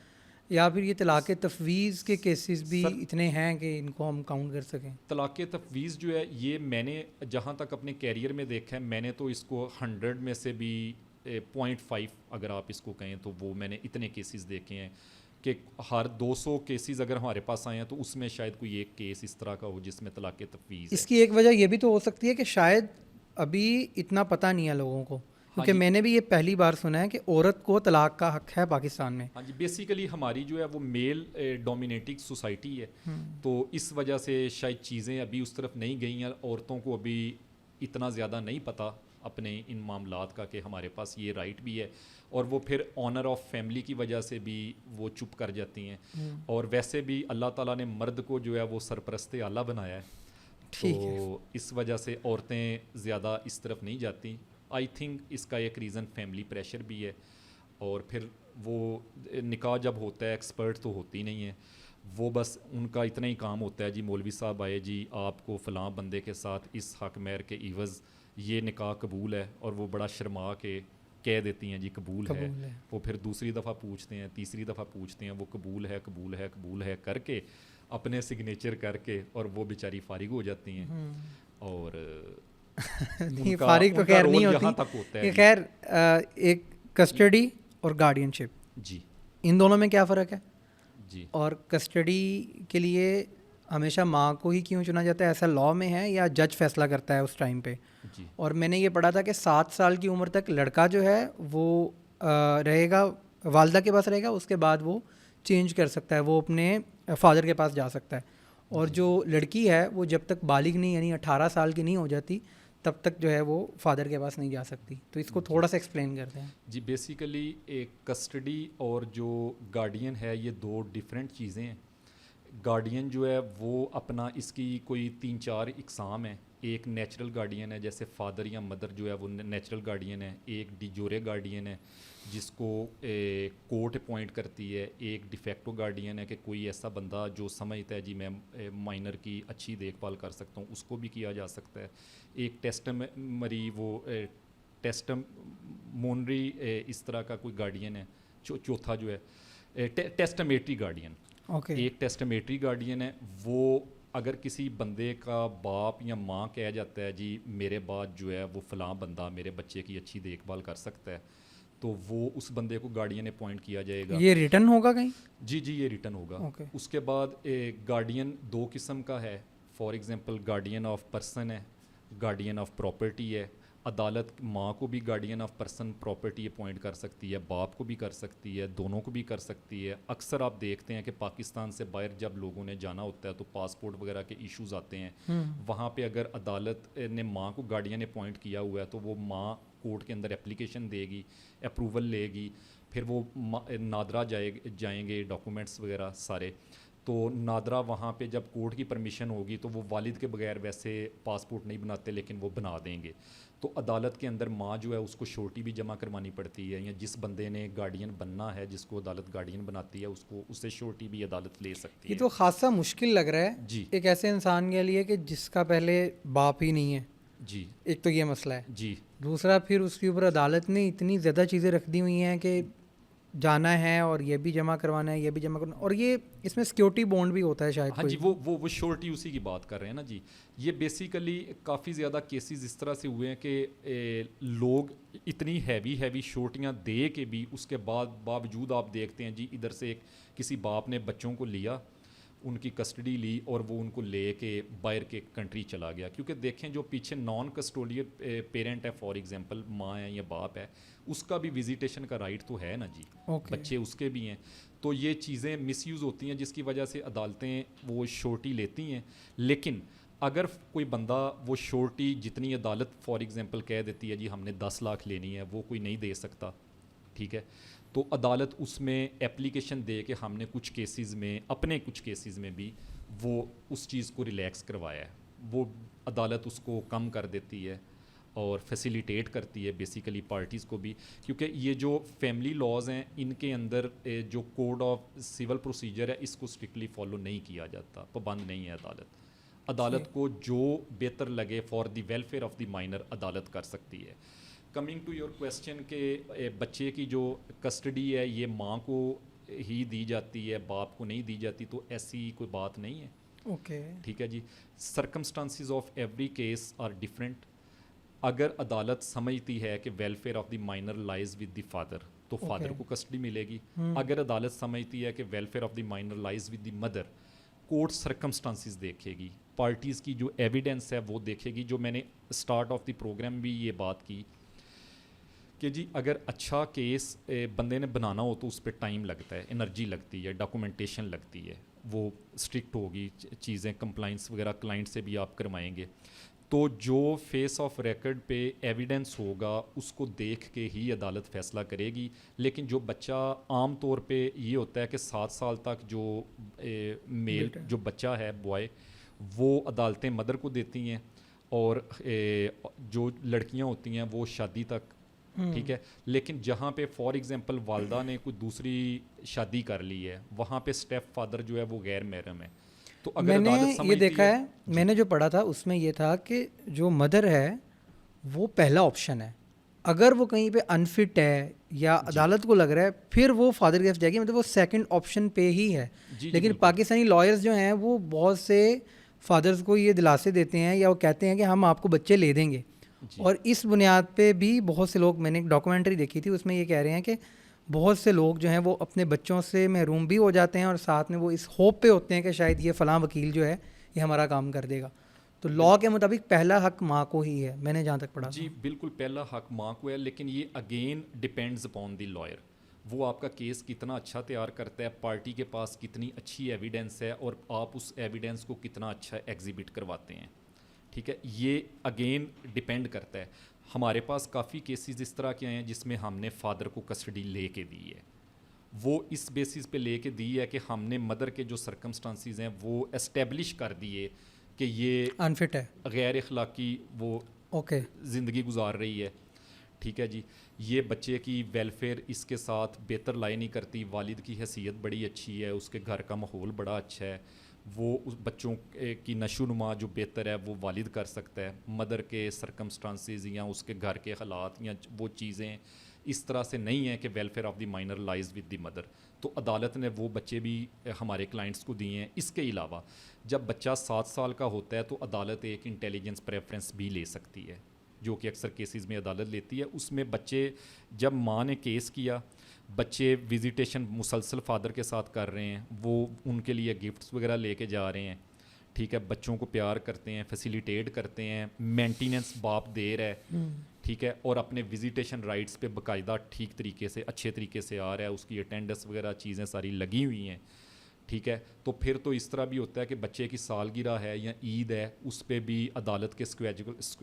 S1: یا پھر یہ طلاق تفویض کے کیسز بھی اتنے ہیں کہ ان کو ہم کاؤنٹ کر سکیں؟
S2: طلاق تفویض جو ہے یہ میں نے جہاں تک اپنے کیریئر میں دیکھا ہے، میں نے تو اس کو 100 میں سے بھی 0.5 اگر آپ اس کو کہیں تو وہ میں نے اتنے کیسز دیکھے ہیں کہ ہر 200 کیسز اگر ہمارے پاس آئے ہیں تو اس میں شاید کوئی ایک کیس اس طرح کا ہو جس میں طلاق تفویض ہے.
S1: اس کی ایک وجہ یہ بھی تو ہو سکتی ہے کہ شاید ابھی اتنا پتہ نہیں ہے لوگوں کو، کیونکہ میں نے بھی یہ پہلی بار سنا ہے کہ عورت کو طلاق کا حق ہے پاکستان میں.
S2: ہاں جی، بیسیکلی ہماری جو ہے وہ میل ڈومینیٹنگ سوسائٹی ہے، تو اس وجہ سے شاید چیزیں ابھی اس طرف نہیں گئی ہیں. عورتوں کو ابھی اتنا زیادہ نہیں پتہ اپنے ان معاملات کا کہ ہمارے پاس یہ رائٹ بھی ہے، اور وہ پھر آنر آف فیملی کی وجہ سے بھی وہ چپ کر جاتی ہیں. اور ویسے بھی اللہ تعالیٰ نے مرد کو جو ہے وہ سرپرست اعلیٰ بنایا ہے، تو اس وجہ سے عورتیں زیادہ اس طرف نہیں جاتی. آئی تھنک اس کا ایک ریزن فیملی پریشر بھی ہے، اور پھر وہ نکاح جب ہوتا ہے ایکسپرٹ تو ہوتی نہیں ہے، وہ بس ان کا اتنا ہی کام ہوتا ہے جی مولوی صاحب آئے جی آپ کو فلاں بندے کے ساتھ اس حق مہر کے عوض یہ نکاح قبول ہے، اور وہ بڑا شرما کے کہہ دیتی ہیں جی قبول ہے. وہ پھر دوسری دفعہ پوچھتے ہیں، تیسری دفعہ پوچھتے ہیں، وہ قبول ہے قبول ہے قبول ہے کر کے اپنے سگنیچر کر کے، اور وہ بیچاری فارغ ہو جاتی ہیں. اور
S1: فارغ تو خیر نہیں ہوتی. خیر ایک کسٹڈی اور گارڈین شپ،
S2: جی
S1: ان دونوں میں کیا فرق ہے؟
S2: جی،
S1: اور کسٹڈی کے لیے ہمیشہ ماں کو ہی کیوں چنا جاتا ہے؟ ایسا لاء میں ہے یا جج فیصلہ کرتا ہے اس ٹائم پہ؟
S2: جی.
S1: اور میں نے یہ پڑھا تھا کہ 7 سال کی عمر تک لڑکا جو ہے وہ رہے گا والدہ کے پاس رہے گا، اس کے بعد وہ چینج کر سکتا ہے، وہ اپنے فادر کے پاس جا سکتا ہے. اور جو لڑکی ہے وہ جب تک بالغ نہیں، یعنی 18 سال کی نہیں ہو جاتی تب تک جو ہے وہ فادر کے پاس نہیں جا سکتی. تو اس کو تھوڑا سا ایکسپلین کرتے ہیں.
S2: جی بیسیکلی ایک کسٹڈی اور جو گارڈین ہے یہ 2 ڈفرینٹ چیزیں ہیں. گارڈین جو ہے وہ اپنا اس کی کوئی 3-4 اقسام ہیں. ایک نیچرل گارڈین ہے، جیسے فادر یا مدر جو ہے وہ نیچرل گارڈین ہے. ایک ڈی جورے گارڈین ہے جس کو کورٹ اپوائنٹ کرتی ہے. ایک ڈیفیکٹو گارڈین ہے کہ کوئی ایسا بندہ جو سمجھتا ہے جی میں مائنر کی اچھی دیکھ بھال کر سکتا ہوں، اس کو بھی کیا جا سکتا ہے. ایک ٹیسٹمری وہ ٹیسٹمونری اس طرح کا کوئی گارڈین ہے. چوتھا جو ہے ٹیسٹمیٹری گارڈین. ایک ٹیسٹمیٹری گارڈین ہے، وہ اگر کسی بندے کا باپ یا ماں کہہ جاتا ہے جی میرے بعد جو ہے وہ فلاں بندہ میرے بچے کی اچھی دیکھ بھال کر سکتا ہے، تو وہ اس بندے کو گارڈین اپوائنٹ کیا جائے گا.
S1: یہ ریٹن ہوگا کہیں؟
S2: جی جی یہ ریٹن ہوگا. اس کے بعد گارڈین 2 قسم کا ہے. For example guardian of person ہے، گارڈین آف پراپرٹی ہے. عدالت ماں کو بھی guardian of person property appoint کر سکتی ہے، باپ کو بھی کر سکتی ہے، دونوں کو بھی کر سکتی ہے. اکثر آپ دیکھتے ہیں کہ پاکستان سے باہر جب لوگوں نے جانا ہوتا ہے تو پاسپورٹ وغیرہ کے ایشوز آتے ہیں. وہاں پہ اگر عدالت نے ماں کو گارڈین اپوائنٹ کیا ہوا ہے تو وہ ماں کورٹ کے اندر اپلیکیشن دے گی، اپروول لے گی، پھر وہ نادرا جائیں گے ڈاکومنٹس وغیرہ سارے. تو نادرا وہاں پہ جب کورٹ کی پرمیشن ہوگی تو وہ والد کے بغیر ویسے پاسپورٹ نہیں بناتے لیکن وہ بنا دیں گے. تو عدالت کے اندر ماں جو ہے اس کو شورٹی بھی جمع کروانی پڑتی ہے، یا جس بندے نے گارڈین بننا ہے جس کو عدالت گارڈین بناتی ہے اس سے شورٹی بھی عدالت لے سکتی ہے.
S1: یہ تو خاصا مشکل لگ رہا ہے
S2: جی
S1: ایک ایسے انسان کے لیے کہ جس کا پہلے باپ ہی نہیں ہے.
S2: جی
S1: ایک تو یہ مسئلہ ہے.
S2: جی
S1: دوسرا پھر اس کے اوپر عدالت نے اتنی زیادہ چیزیں رکھ دی ہوئی ہیں کہ جانا ہے اور یہ بھی جمع کروانا ہے، یہ بھی جمع کرنا، اور یہ اس میں سیکیورٹی بانڈ بھی ہوتا ہے شاید.
S2: ہاں جی وہ شورٹی اسی کی بات کر رہے ہیں نا جی. یہ بیسیکلی کافی زیادہ کیسز اس طرح سے ہوئے ہیں کہ لوگ اتنی ہیوی شورٹیاں دے کے بھی اس کے باوجود آپ دیکھتے ہیں جی ادھر سے کسی باپ نے بچوں کو لیا، ان کی کسٹڈی لی اور وہ ان کو لے کے باہر کے کنٹری چلا گیا. کیونکہ دیکھیں جو پیچھے نان کسٹوڈیل پیرنٹ ہے، فار ایگزامپل ماں ہے یا باپ ہے، اس کا بھی وزیٹیشن کا رائٹ تو ہے نا جی. بچے اس کے بھی ہیں. تو یہ چیزیں مس یوز ہوتی ہیں جس کی وجہ سے عدالتیں وہ شورٹی لیتی ہیں. لیکن اگر کوئی بندہ وہ شورٹی جتنی عدالت فار ایگزامپل کہہ دیتی ہے جی ہم نے 10 لاکھ لینی ہے، وہ کوئی نہیں دے سکتا، ٹھیک ہے، تو عدالت اس میں اپلیکیشن دے کے ہم نے کچھ کیسز میں بھی وہ اس چیز کو ریلیکس کروایا ہے. وہ عدالت اس کو کم کر دیتی ہے. اور فیسیلیٹیٹ کرتی ہے بیسیکلی پارٹیز کو بھی, کیونکہ یہ جو فیملی لاز ہیں ان کے اندر جو کوڈ آف سول پروسیجر ہے اس کو اسٹرکٹلی فالو نہیں کیا جاتا, پابند نہیں ہے عدالت کو جو بہتر لگے for the welfare of the minor عدالت کر سکتی ہے. کمنگ ٹو یور کویسچن کہ بچے کی جو کسٹڈی ہے یہ ماں کو ہی دی جاتی ہے, باپ کو نہیں دی جاتی, تو ایسی کوئی بات نہیں ہے.
S1: اوکے
S2: ٹھیک ہے جی, circumstances of every case are different. اگر عدالت سمجھتی ہے کہ welfare of the minor lies with the father تو فادر کو کسٹڈی ملے گی. اگر عدالت سمجھتی ہے کہ welfare of the minor lies with the mother, court circumstances دیکھے گی, پارٹیز کی جو ایویڈنس ہے وہ دیکھے گی. جو میں نے اسٹارٹ آف دی پروگرام بھی یہ بات کی کہ جی اگر اچھا کیس بندے نے بنانا ہو تو اس پہ ٹائم لگتا ہے, انرجی لگتی ہے, ڈاکومنٹیشن لگتی ہے, وہ اسٹرکٹ ہوگی چیزیں, کمپلائنس وغیرہ کلائنٹ سے بھی آپ کروائیں گے. تو جو فیس آف ریکڈ پہ ایویڈنس ہوگا اس کو دیکھ کے ہی عدالت فیصلہ کرے گی. لیکن جو بچہ عام طور پہ یہ ہوتا ہے کہ 7 سال تک جو میل جو بچہ ہے بوائے وہ عدالتیں مدر کو دیتی ہیں, اور جو لڑکیاں ہوتی ہیں وہ شادی تک. ٹھیک ہے, لیکن جہاں پہ فار ایگزامپل والدہ نے کوئی دوسری شادی کر لی ہے وہاں پہ اسٹیپ فادر جو ہے وہ غیر محرم ہے. تو اگر
S1: میں نے یہ دیکھا ہے, میں نے جو پڑھا تھا اس میں یہ تھا کہ جو مدر ہے وہ پہلا آپشن ہے. اگر وہ کہیں پہ انفٹ ہے یا عدالت کو لگ رہا ہے پھر وہ فادر کے جائے گی, مطلب وہ سیکنڈ آپشن پہ ہی ہے. لیکن پاکستانی لائرز جو ہیں وہ بہت سے فادرز کو یہ دلاسے دیتے ہیں یا وہ کہتے ہیں کہ ہم آپ کو بچے لے دیں گے. اور اس بنیاد پہ بھی بہت سے لوگ, میں نے ایک ڈاکومنٹری دیکھی تھی اس میں یہ کہہ رہے ہیں کہ بہت سے لوگ جو ہیں وہ اپنے بچوں سے محروم بھی ہو جاتے ہیں, اور ساتھ میں وہ اس ہوپ پہ ہوتے ہیں کہ شاید یہ فلاں وکیل جو ہے یہ ہمارا کام کر دے گا. تو لاء کے مطابق پہلا حق ماں کو ہی ہے, میں نے جہاں تک پڑھا.
S2: جی بالکل پہلا حق ماں کو ہے, لیکن یہ again depends upon the lawyer. وہ آپ کا کیس کتنا اچھا تیار کرتا ہے, پارٹی کے پاس کتنی اچھی ایویڈنس ہے, اور آپ اس ایویڈنس کو کتنا اچھا ایگزیبٹ کرواتے ہیں. ٹھیک ہے, یہ اگین ڈپینڈ کرتا ہے. ہمارے پاس کافی کیسز اس طرح کے ہیں جس میں ہم نے فادر کو کسٹڈی لے کے دی ہے. وہ اس بیسس پہ لے کے دی ہے کہ ہم نے مدر کے جو سرکمسٹانسز ہیں وہ اسٹیبلش کر دیے کہ یہ
S1: انفٹ ہے,
S2: غیر اخلاقی وہ زندگی گزار رہی ہے. ٹھیک ہے جی, یہ بچے کی ویلفیئر اس کے ساتھ بہتر لائی نہیں کرتی, والد کی حیثیت بڑی اچھی ہے, اس کے گھر کا ماحول بڑا اچھا ہے, وہ اس بچوں کی نشو نما جو بہتر ہے وہ والد کر سکتا ہے. مدر کے سرکمسٹانسز یا اس کے گھر کے حالات یا وہ چیزیں اس طرح سے نہیں ہیں کہ welfare of the minor lies with the mother, تو عدالت نے وہ بچے بھی ہمارے کلائنٹس کو دیے ہیں. اس کے علاوہ جب بچہ 7 سال کا ہوتا ہے تو عدالت ایک انٹیلیجنس پریفرنس بھی لے سکتی ہے, جو کہ اکثر کیسز میں عدالت لیتی ہے. اس میں بچے جب ماں نے کیس کیا, بچے وزیٹیشن مسلسل فادر کے ساتھ کر رہے ہیں, وہ ان کے لیے گفٹس وغیرہ لے کے جا رہے ہیں. ٹھیک ہے, بچوں کو پیار کرتے ہیں, فیسیلیٹیٹ کرتے ہیں, مینٹیننس باپ دے رہا ہے. ٹھیک ہے, اور اپنے وزیٹیشن رائٹس پہ باقاعدہ ٹھیک طریقے سے اچھے طریقے سے آ رہا ہے, اس کی اٹینڈنس وغیرہ چیزیں ساری لگی ہوئی ہیں. ٹھیک ہے, تو پھر تو اس طرح بھی ہوتا ہے کہ بچے کی سالگرہ ہے یا عید ہے, اس پہ بھی عدالت کے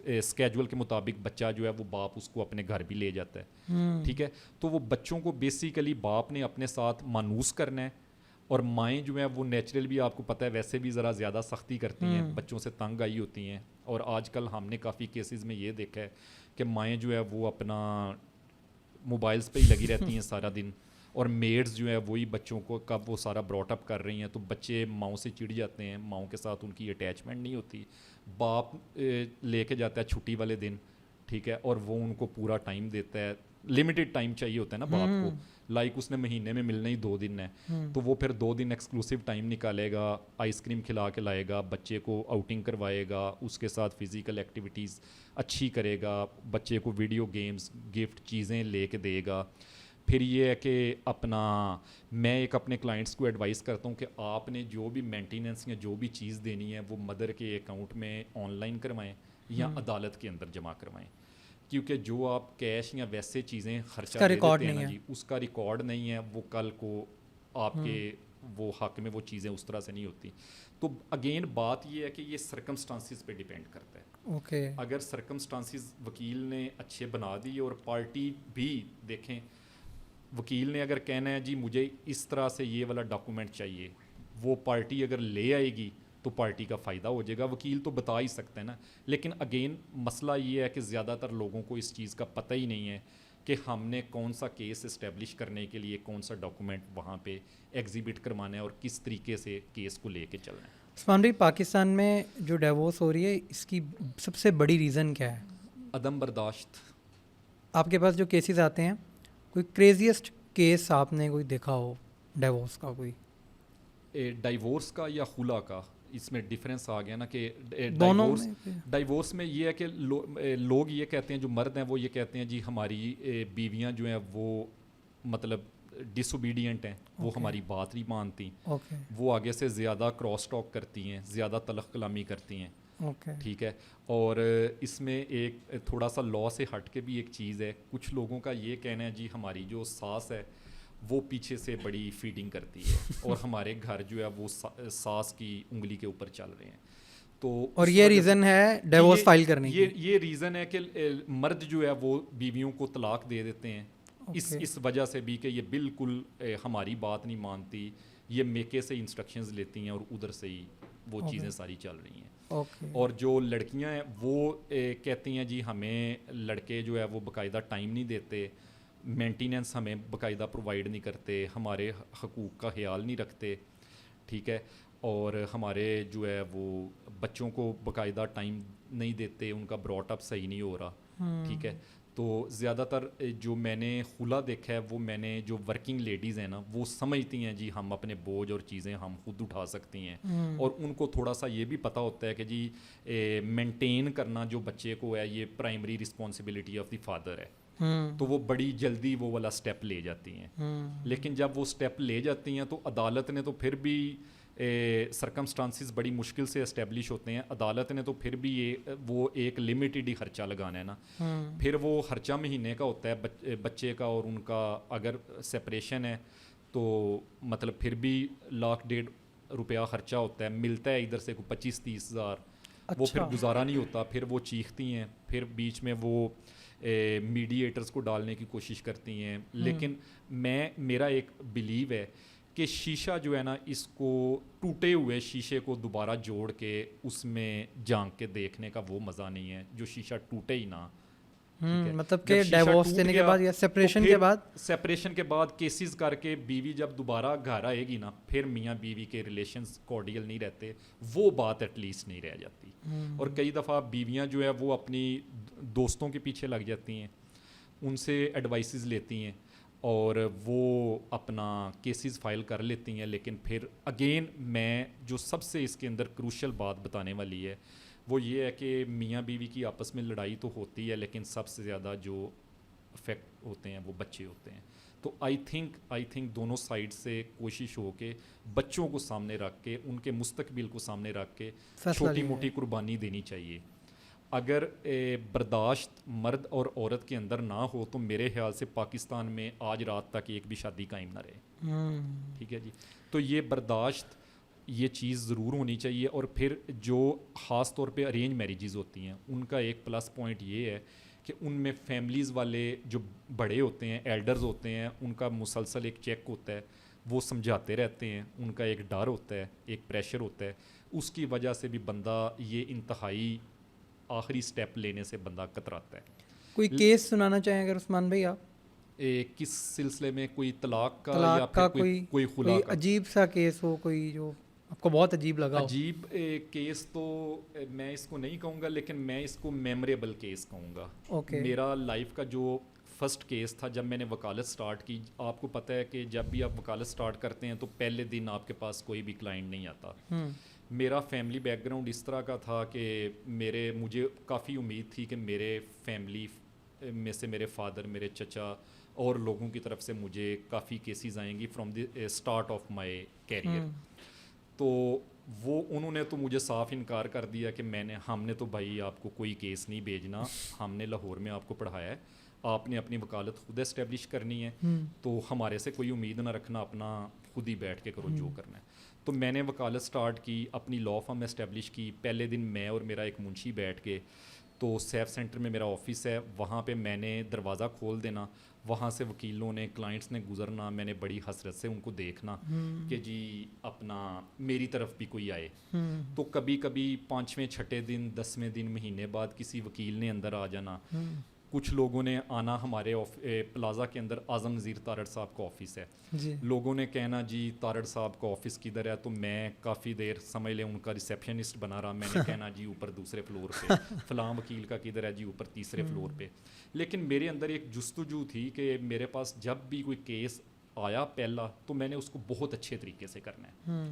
S2: اسکیجول کے مطابق بچہ جو ہے وہ باپ اس کو اپنے گھر بھی لے جاتا ہے. ٹھیک ہے, تو وہ بچوں کو بیسیکلی باپ نے اپنے ساتھ مانوس کرنا ہے, اور مائیں جو ہیں وہ نیچرل بھی آپ کو پتہ ہے ویسے بھی ذرا زیادہ سختی کرتی ہیں, بچوں سے تنگ آئی ہوتی ہیں. اور آج کل ہم نے کافی کیسز میں یہ دیکھا ہے کہ مائیں جو ہے وہ اپنا موبائلز پہ ہی لگی رہتی ہیں سارا دن, اور میڈز جو ہے وہی بچوں کو کب وہ سارا براٹ اپ کر رہی ہیں, تو بچے ماؤں سے چڑ جاتے ہیں, ماؤں کے ساتھ ان کی اٹیچمنٹ نہیں ہوتی. باپ لے کے جاتا ہے چھٹی والے دن, ٹھیک ہے, اور وہ ان کو پورا ٹائم دیتا ہے. لمیٹڈ ٹائم چاہیے ہوتا ہے نا باپ کو, لائک اس نے مہینے میں ملنا ہی 2 دن ہے, تو وہ پھر 2 دن ایکسکلوسیو ٹائم نکالے گا, آئس کریم کھلا کے لائے گا, بچے کو آؤٹنگ کروائے گا, اس کے ساتھ فزیکل ایکٹیویٹیز اچھی کرے گا, بچے کو ویڈیو گیمز گفٹ چیزیں لے کے دے گا. پھر یہ ہے کہ اپنا میں ایک اپنے کلائنٹس کو ایڈوائز کرتا ہوں کہ آپ نے جو بھی مینٹیننس یا جو بھی چیز دینی ہے وہ مدر کے اکاؤنٹ میں آن لائن کروائیں یا عدالت کے اندر جمع کروائیں, کیونکہ جو آپ کیش یا ویسے چیزیں خرچہ دے دیتے ہیں نا جی, اس کا ریکارڈ نہیں ہے, وہ کل کو آپ کے وہ حق میں وہ چیزیں اس طرح سے نہیں ہوتی. تو اگین بات یہ ہے کہ یہ سرکمسٹانسز پہ ڈیپینڈ کرتا ہے. اگر سرکمسٹانسز وکیل نے اچھے بنا دی اور پارٹی بھی دیکھیں, وکیل نے اگر کہنا ہے جی مجھے اس طرح سے یہ والا ڈاکومنٹ چاہیے, وہ پارٹی اگر لے آئے گی تو پارٹی کا فائدہ ہو جائے گا. وکیل تو بتا ہی سکتے ہیں نا. لیکن اگین مسئلہ یہ ہے کہ زیادہ تر لوگوں کو اس چیز کا پتہ ہی نہیں ہے کہ ہم نے کون سا کیس اسٹیبلش کرنے کے لیے کون سا ڈاکومنٹ وہاں پہ ایگزیبٹ کروانا ہے اور کس طریقے سے کیس کو لے کے چلنا ہے.
S1: عثمان بھائی، پاکستان میں جو ڈیورس ہو رہی ہے اس کی سب سے بڑی ریزن کیا ہے؟
S2: عدم برداشت.
S1: آپ کے پاس جو کیسز آتے ہیں، کوئی کریزیسٹ کیس آپ نے کوئی دیکھا ہو ڈیورس کا؟ کوئی
S2: ڈائیورس کا یا خلا کا اس میں ڈفرینس آ گیا نا کہ
S1: دونوں
S2: ڈائیورس میں یہ ہے کہ لوگ یہ کہتے ہیں، جو مرد ہیں وہ یہ کہتے ہیں جی ہماری بیویاں جو ہیں وہ مطلب ڈس اوبیڈینٹ ہیں، وہ ہماری بات نہیں مانتی، وہ آگے سے زیادہ کراس ٹاک کرتی ہیں، زیادہ تلخ کلامی کرتی ہیں. ٹھیک ہے. اور اس میں ایک تھوڑا سا لا سے ہٹ کے بھی ایک چیز ہے. کچھ لوگوں کا یہ کہنا ہے جی ہماری جو ساس ہے وہ پیچھے سے بڑی فیڈنگ کرتی ہے اور ہمارے گھر جو ہے وہ ساس کی انگلی کے اوپر چل رہے ہیں. تو
S1: اور یہ ریزن ہے ڈیورس فائل کرنے کی.
S2: یہ ریزن ہے کہ مرد جو ہے وہ بیویوں کو طلاق دے دیتے ہیں اس وجہ سے بھی کہ یہ بالکل ہماری بات نہیں مانتی، یہ میکے سے انسٹرکشنز لیتی ہیں اور ادھر سے ہی وہ چیزیں ساری چل رہی ہیں. اور جو لڑکیاں ہیں وہ کہتی ہیں جی ہمیں لڑکے جو ہے وہ باقاعدہ ٹائم نہیں دیتے، مینٹیننس ہمیں باقاعدہ پرووائڈ نہیں کرتے، ہمارے حقوق کا خیال نہیں رکھتے. ٹھیک ہے. اور ہمارے جو ہے وہ بچوں کو باقاعدہ ٹائم نہیں دیتے، ان کا براٹ اپ صحیح نہیں ہو رہا. ٹھیک ہے. تو زیادہ تر جو میں نے خلا دیکھا ہے وہ میں نے جو ورکنگ لیڈیز ہیں نا وہ سمجھتی ہیں جی ہم اپنے بوجھ اور چیزیں ہم خود اٹھا سکتی ہیں، اور ان کو تھوڑا سا یہ بھی پتہ ہوتا ہے کہ جی مینٹین کرنا جو بچے کو ہے یہ primary responsibility of the father ہے. تو وہ بڑی جلدی وہ والا سٹیپ لے جاتی ہیں. لیکن جب وہ سٹیپ لے جاتی ہیں تو عدالت نے تو پھر بھی سرکمسٹانسز بڑی مشکل سے اسٹیبلش ہوتے ہیں. عدالت نے تو پھر بھی وہ ایک لمیٹڈ ہی خرچہ لگانا ہے نا. پھر وہ خرچہ مہینے کا ہوتا ہے بچے کا، اور ان کا اگر سپریشن ہے تو مطلب پھر بھی 1,00,000-1,50,000 روپیہ خرچہ ہوتا ہے. ملتا ہے ادھر سے کوئی 25-30 ہزار. وہ پھر گزارا نہیں ہوتا. پھر وہ چیختی ہیں، پھر بیچ میں وہ میڈیٹرز کو ڈالنے کی کوشش کرتی ہیں. لیکن میرا ایک بلیو ہے کہ شیشہ جو ہے نا اس کو ٹوٹے ہوئے شیشے کو دوبارہ جوڑ کے اس میں جھانک کے دیکھنے کا وہ مزہ نہیں ہے جو شیشہ ٹوٹے ہی نہ.
S1: مطلب کہ ڈیورس دینے کے بعد یا
S2: سپریشن کے بعد کیسز کر کے بیوی جب دوبارہ گھر آئے گی نا، پھر میاں بیوی کے ریلیشنز کارڈیل نہیں رہتے، وہ بات ایٹ لیسٹ نہیں رہ جاتی. اور کئی دفعہ بیویاں جو ہے وہ اپنی دوستوں کے پیچھے لگ جاتی ہیں، ان سے ایڈوائسز لیتی ہیں اور وہ اپنا کیسز فائل کر لیتی ہیں. لیکن پھر اگین میں جو سب سے اس کے اندر کروشل بات بتانے والی ہے وہ یہ ہے کہ میاں بیوی کی آپس میں لڑائی تو ہوتی ہے لیکن سب سے زیادہ جو افیکٹ ہوتے ہیں وہ بچے ہوتے ہیں. تو آئی تھنک دونوں سائڈ سے کوشش ہو کے بچوں کو سامنے رکھ کے ان کے مستقبل کو سامنے رکھ کے چھوٹی موٹی قربانی دینی چاہیے. اگر برداشت مرد اور عورت کے اندر نہ ہو تو میرے خیال سے پاکستان میں آج رات تک ایک بھی شادی قائم نہ رہے. ٹھیک ہے جی. تو یہ برداشت یہ چیز ضرور ہونی چاہیے. اور پھر جو خاص طور پہ ارینج میریجز ہوتی ہیں ان کا ایک پلس پوائنٹ یہ ہے کہ ان میں فیملیز والے جو بڑے ہوتے ہیں، ایلڈرز ہوتے ہیں، ان کا مسلسل ایک چیک ہوتا ہے، وہ سمجھاتے رہتے ہیں، ان کا ایک ڈر ہوتا ہے، ایک پریشر ہوتا ہے. اس کی وجہ سے بھی بندہ یہ انتہائی آخری سٹیپ لینے سے بندہ کتراتا ہے.
S1: کوئی کیس سنانا چاہیں اگر عثمان بھائی آپ؟
S2: کس سلسلے میں؟ کوئی طلاق کا یا
S1: پھر
S2: کوئی خلا کا؟
S1: عجیب سا کیس ہو کوئی جو آپ کو بہت عجیب لگا ہو؟
S2: عجیب کیس تو میں اس کو نہیں کہوں گا لیکن میں اس کو میموریبل کیس کہوں گا. میرا لائف کا جو فرسٹ کیس تھا جب میں نے وکالت سٹارٹ کی. آپ کو پتہ ہے کہ جب بھی آپ وکالت سٹارٹ کرتے ہیں تو پہلے دن آپ کے پاس کوئی بھی کلائنٹ نہیں آتا. میرا فیملی بیک گراؤنڈ اس طرح کا تھا کہ مجھے کافی امید تھی کہ میرے فیملی میں سے میرے فادر، میرے چچا اور لوگوں کی طرف سے مجھے کافی کیسز آئیں گی from the start of my career. تو وہ انہوں نے تو مجھے صاف انکار کر دیا کہ ہم نے تو بھائی آپ کو کوئی کیس نہیں بھیجنا، ہم نے لاہور میں آپ کو پڑھایا ہے، آپ نے اپنی وکالت خود اسٹیبلش کرنی ہے، تو ہمارے سے کوئی امید نہ رکھنا، اپنا خود ہی بیٹھ کے کرو جو کرنا ہے. تو میں نے وکالت سٹارٹ کی، اپنی لا فرم اسٹیبلش کی. پہلے دن میں اور میرا ایک منشی بیٹھ کے تو سیف سینٹر میں میرا آفس ہے, وہاں پہ میں نے دروازہ کھول دینا, وہاں سے وکیلوں نے کلائنٹس نے گزرنا, میں نے بڑی حسرت سے ان کو دیکھنا کہ جی اپنا میری طرف بھی کوئی آئے. تو کبھی کبھی 5ویں 6 دن 10ویں دن مہینے بعد کسی وکیل نے اندر آ جانا. کچھ لوگوں نے آنا, ہمارے پلازا کے اندر اعظم نذیر تارڑ صاحب کا آفس ہے, لوگوں نے کہنا جی تارڑ صاحب کا آفس کدھر ہے, تو میں کافی دیر سمجھ لیں ان کا ریسیپشنسٹ بنا رہا, میں نے کہنا جی اوپر دوسرے فلور پہ, فلاں وکیل کا کدھر ہے جی اوپر تیسرے فلور پہ. لیکن میرے اندر ایک جستجو تھی کہ میرے پاس جب بھی کوئی کیس آیا پہلا تو میں نے اس کو بہت اچھے طریقے سے کرنا ہے.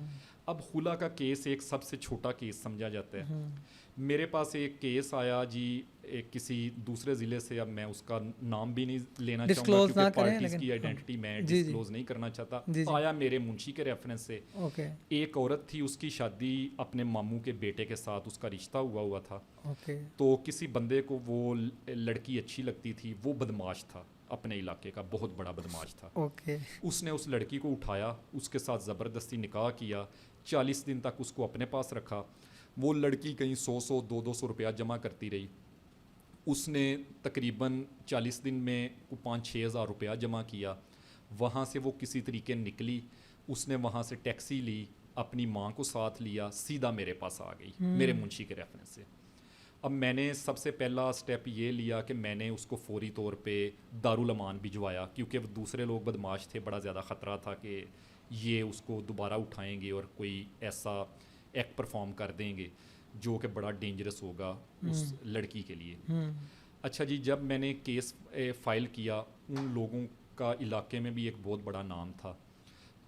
S2: اب خلا کا کیس ایک سب سے چھوٹا کیس سمجھا جاتا ہے. میرے پاس ایک کیس آیا جی ایک کسی دوسرے ضلع سے, اب میں اس کا نام بھی نہیں لینا چاہوں گا کیونکہ پارٹیز کی آئیڈینٹی میں ڈسکلوز نہیں کرنا چاہتا. آیا میرے منشی کے ریفرنس سے. ایک عورت تھی, اس کی شادی اپنے ماموں کے بیٹے کے ساتھ, اس کا رشتہ ہوا تھا. تو کسی بندے کو وہ لڑکی اچھی لگتی تھی, وہ بدماش تھا, اپنے علاقے کا بہت بڑا بدماش تھا. اس نے اس لڑکی کو اٹھایا, اس کے ساتھ زبردستی نکاح کیا, 40 دن تک اس کو اپنے پاس رکھا. وہ لڑکی کہیں 100 200 روپیہ جمع کرتی رہی. اس نے تقریباً 40 دن میں 5-6 ہزار روپیہ جمع کیا. وہاں سے وہ کسی طریقے نکلی, اس نے وہاں سے ٹیکسی لی, اپنی ماں کو ساتھ لیا, سیدھا میرے پاس آ گئی میرے منشی کے ریفرنس سے. اب میں نے سب سے پہلا سٹیپ یہ لیا کہ میں نے اس کو فوری طور پہ دارالامان بھجوایا, کیونکہ وہ دوسرے لوگ بدماش تھے, بڑا زیادہ خطرہ تھا کہ یہ اس کو دوبارہ اٹھائیں گے اور کوئی ایسا ایکٹ پرفارم کر دیں گے جو کہ بڑا ڈینجرس ہوگا اس لڑکی کے لیے. اچھا جی, جب میں نے کیس فائل کیا, ان لوگوں کا علاقے میں بھی ایک بہت بڑا نام تھا.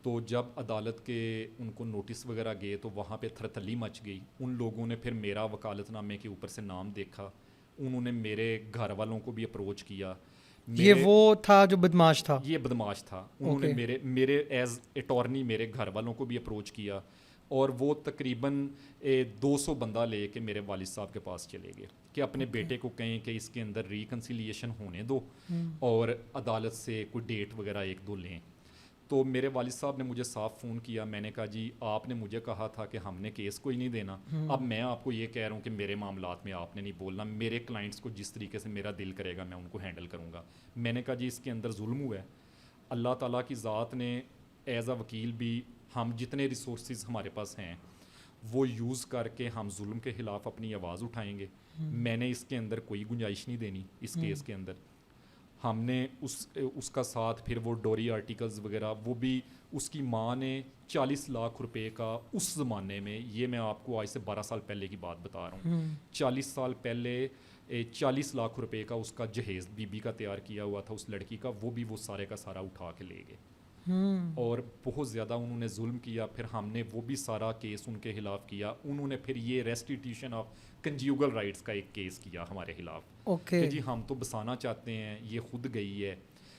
S2: تو جب عدالت کے ان کو نوٹس وغیرہ گئے تو وہاں پہ تھرتھلی مچ گئی. ان لوگوں نے پھر میرا وکالت نامے کے اوپر سے نام دیکھا, انہوں نے میرے گھر والوں کو بھی اپروچ کیا.
S1: یہ وہ تھا جو بدماش تھا,
S2: یہ بدماش تھا. انہوں نے میرے ایز اٹارنی میرے گھر والوں کو بھی اپروچ کیا, اور وہ تقریباً 200 بندہ لے کے میرے والد صاحب کے پاس چلے گئے کہ اپنے بیٹے کو کہیں کہ اس کے اندر ریکنسیلیشن ہونے دو اور عدالت سے کوئی ڈیٹ وغیرہ 1-2 لیں. تو میرے والد صاحب نے مجھے صاف فون کیا, میں نے کہا جی آپ نے مجھے کہا تھا کہ ہم نے کیس کوئی نہیں دینا, اب میں آپ کو یہ کہہ رہا ہوں کہ میرے معاملات میں آپ نے نہیں بولنا, میرے کلائنٹس کو جس طریقے سے میرا دل کرے گا میں ان کو ہینڈل کروں گا. میں نے کہا جی اس کے اندر ظلم ہوا ہے, اللہ تعالیٰ کی ذات نے ایز اے وکیل بھی ہم جتنے ریسورسز ہمارے پاس ہیں وہ یوز کر کے ہم ظلم کے خلاف اپنی آواز اٹھائیں گے. میں نے اس کے اندر کوئی گنجائش نہیں دینی. اس کیس کے اندر ہم نے اس کا ساتھ پھر وہ ڈوری آرٹیکلز وغیرہ, وہ بھی اس کی ماں نے 40 لاکھ روپے کا اس زمانے میں, یہ میں آپ کو آج سے 12 سال پہلے کی بات بتا رہا ہوں, 40 سال پہلے 40 لاکھ روپے کا اس کا جہیز بی بی کا تیار کیا ہوا تھا اس لڑکی کا, وہ بھی وہ سارے کا سارا اٹھا کے لے گئے. اور بہت زیادہ انہوں نے ظلم کیا. پھر ہم نے وہ بھی سارا کیس ان کے خلاف کیا. انہوں نے پھر یہ ریسٹیٹیوشن آف کنجیوگل رائٹس کا ایک کیس کیا ہمارے خلاف کہ جی ہم تو بسانا چاہتے ہیں, یہ خود گئی ہے.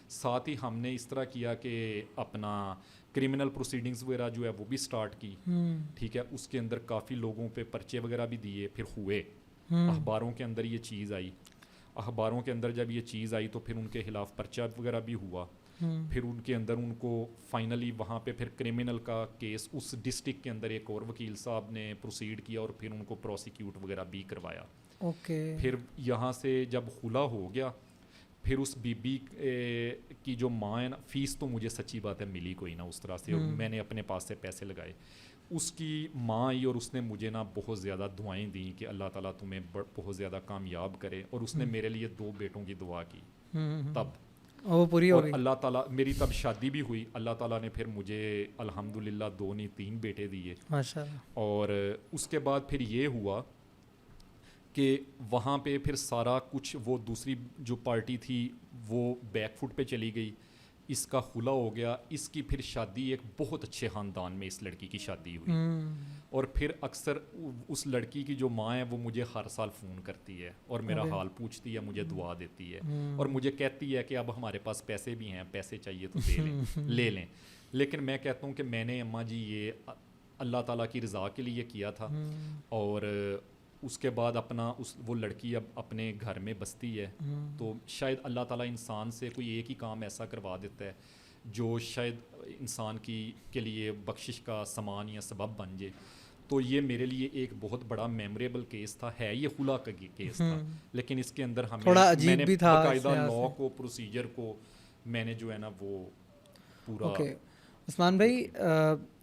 S2: ساتھ ہی ہم نے اس طرح کیا کہ اپنا کرمنل پروسیڈنگز وغیرہ جو ہے وہ بھی سٹارٹ کی. ٹھیک ہے, اس کے اندر کافی لوگوں پہ پرچے وغیرہ بھی دیے. پھر ہوئے اخباروں کے اندر یہ چیز آئی. اخباروں کے اندر جب یہ چیز آئی تو پھر ان کے خلاف پرچہ وغیرہ بھی ہوا. پھر ان کے اندر ان کو فائنلی وہاں پہ پھر کرمنل کا کیس اس ڈسٹرکٹ کے اندر ایک اور وکیل صاحب نے پروسیڈ کیا اور پھر ان کو پروسیکیوٹ وغیرہ بھی کروایا. پھر یہاں سے جب خلا ہو گیا, پھر اس بی بی کی جو ماں ہے نا, فیس تو مجھے سچی بات ہے ملی کوئی نہ اس طرح سے, اور میں نے اپنے پاس سے پیسے لگائے. اس کی ماں آئی اور اس نے مجھے نا بہت زیادہ دعائیں دیں کہ اللہ تعالیٰ تمہیں بہت زیادہ کامیاب کرے, اور اس نے میرے لیے 2 بیٹوں کی دعا کی. تب
S1: وہ پوری ہو گئی.
S2: اللہ تعالیٰ, میری تب شادی بھی ہوئی. اللہ تعالیٰ نے پھر مجھے الحمدللہ 2 نہیں 3 بیٹے دیے. اور اس کے بعد پھر یہ ہوا کہ وہاں پہ پھر سارا کچھ, وہ دوسری جو پارٹی تھی وہ بیک فٹ پہ چلی گئی. اس کا خلا ہو گیا. اس کی پھر شادی ایک بہت اچھے خاندان میں اس لڑکی کی شادی ہوئی. اور پھر اکثر اس لڑکی کی جو ماں ہے وہ مجھے ہر سال فون کرتی ہے اور میرا حال پوچھتی ہے, مجھے دعا دیتی ہے, اور مجھے کہتی ہے کہ اب ہمارے پاس پیسے بھی ہیں, پیسے چاہیے تو لے لیں. لیکن میں کہتا ہوں کہ میں نے اماں جی یہ اللہ تعالیٰ کی رضا کے لیے کیا تھا. اور اس کے بعد اپنا وہ لڑکی اب اپنے گھر میں بستی ہے. تو شاید اللہ تعالیٰ انسان سے کوئی ایک ہی کام ایسا کروا دیتا ہے جو شاید انسان کے لیے بخشش کا سامان یا سبب بن جائے. تو یہ میرے لیے ایک بہت بڑا میموریبل کیس تھا. ہے یہ خلا کا کیس تھا, لیکن اس کے اندر ہمیں
S1: تھوڑا عجیب
S2: میں نے
S1: بھی تھا
S2: باقاعدہ لا کو, پروسیجر کو میں نے جو ہے نا وہ پورا.
S1: اوکے عثمان بھائی,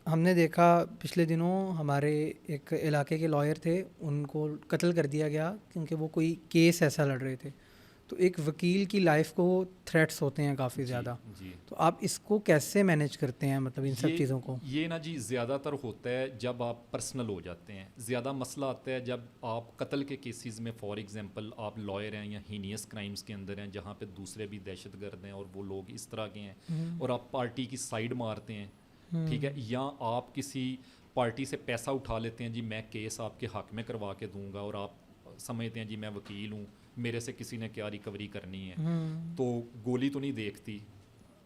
S1: ہم نے دیکھا پچھلے دنوں ہمارے ایک علاقے کے لائر تھے, ان کو قتل کر دیا گیا کیونکہ وہ کوئی کیس ایسا لڑ رہے تھے. تو ایک وکیل کی لائف کو تھریٹس ہوتے ہیں کافی زیادہ, تو آپ اس کو کیسے مینیج کرتے ہیں, مطلب ان سب چیزوں کو؟
S2: یہ نا جی زیادہ تر ہوتا ہے جب آپ پرسنل ہو جاتے ہیں. زیادہ مسئلہ آتا ہے جب آپ قتل کے کیسز میں, فار ایگزامپل آپ لائر ہیں یا ہینیس کرائمز کے اندر ہیں جہاں پہ دوسرے بھی دہشت گرد ہیں اور وہ لوگ اس طرح کے ہیں اور آپ پارٹی کی سائڈ مارتے ہیں, ٹھیک ہے, یا آپ کسی پارٹی سے پیسہ اٹھا لیتے ہیں, جی میں کیس آپ کے حق میں کروا کے دوں گا, اور آپ سمجھتے ہیں جی میں وکیل ہوں, میرے سے کسی نے کیا ریکوری کرنی ہے, تو گولی تو نہیں دیکھتی,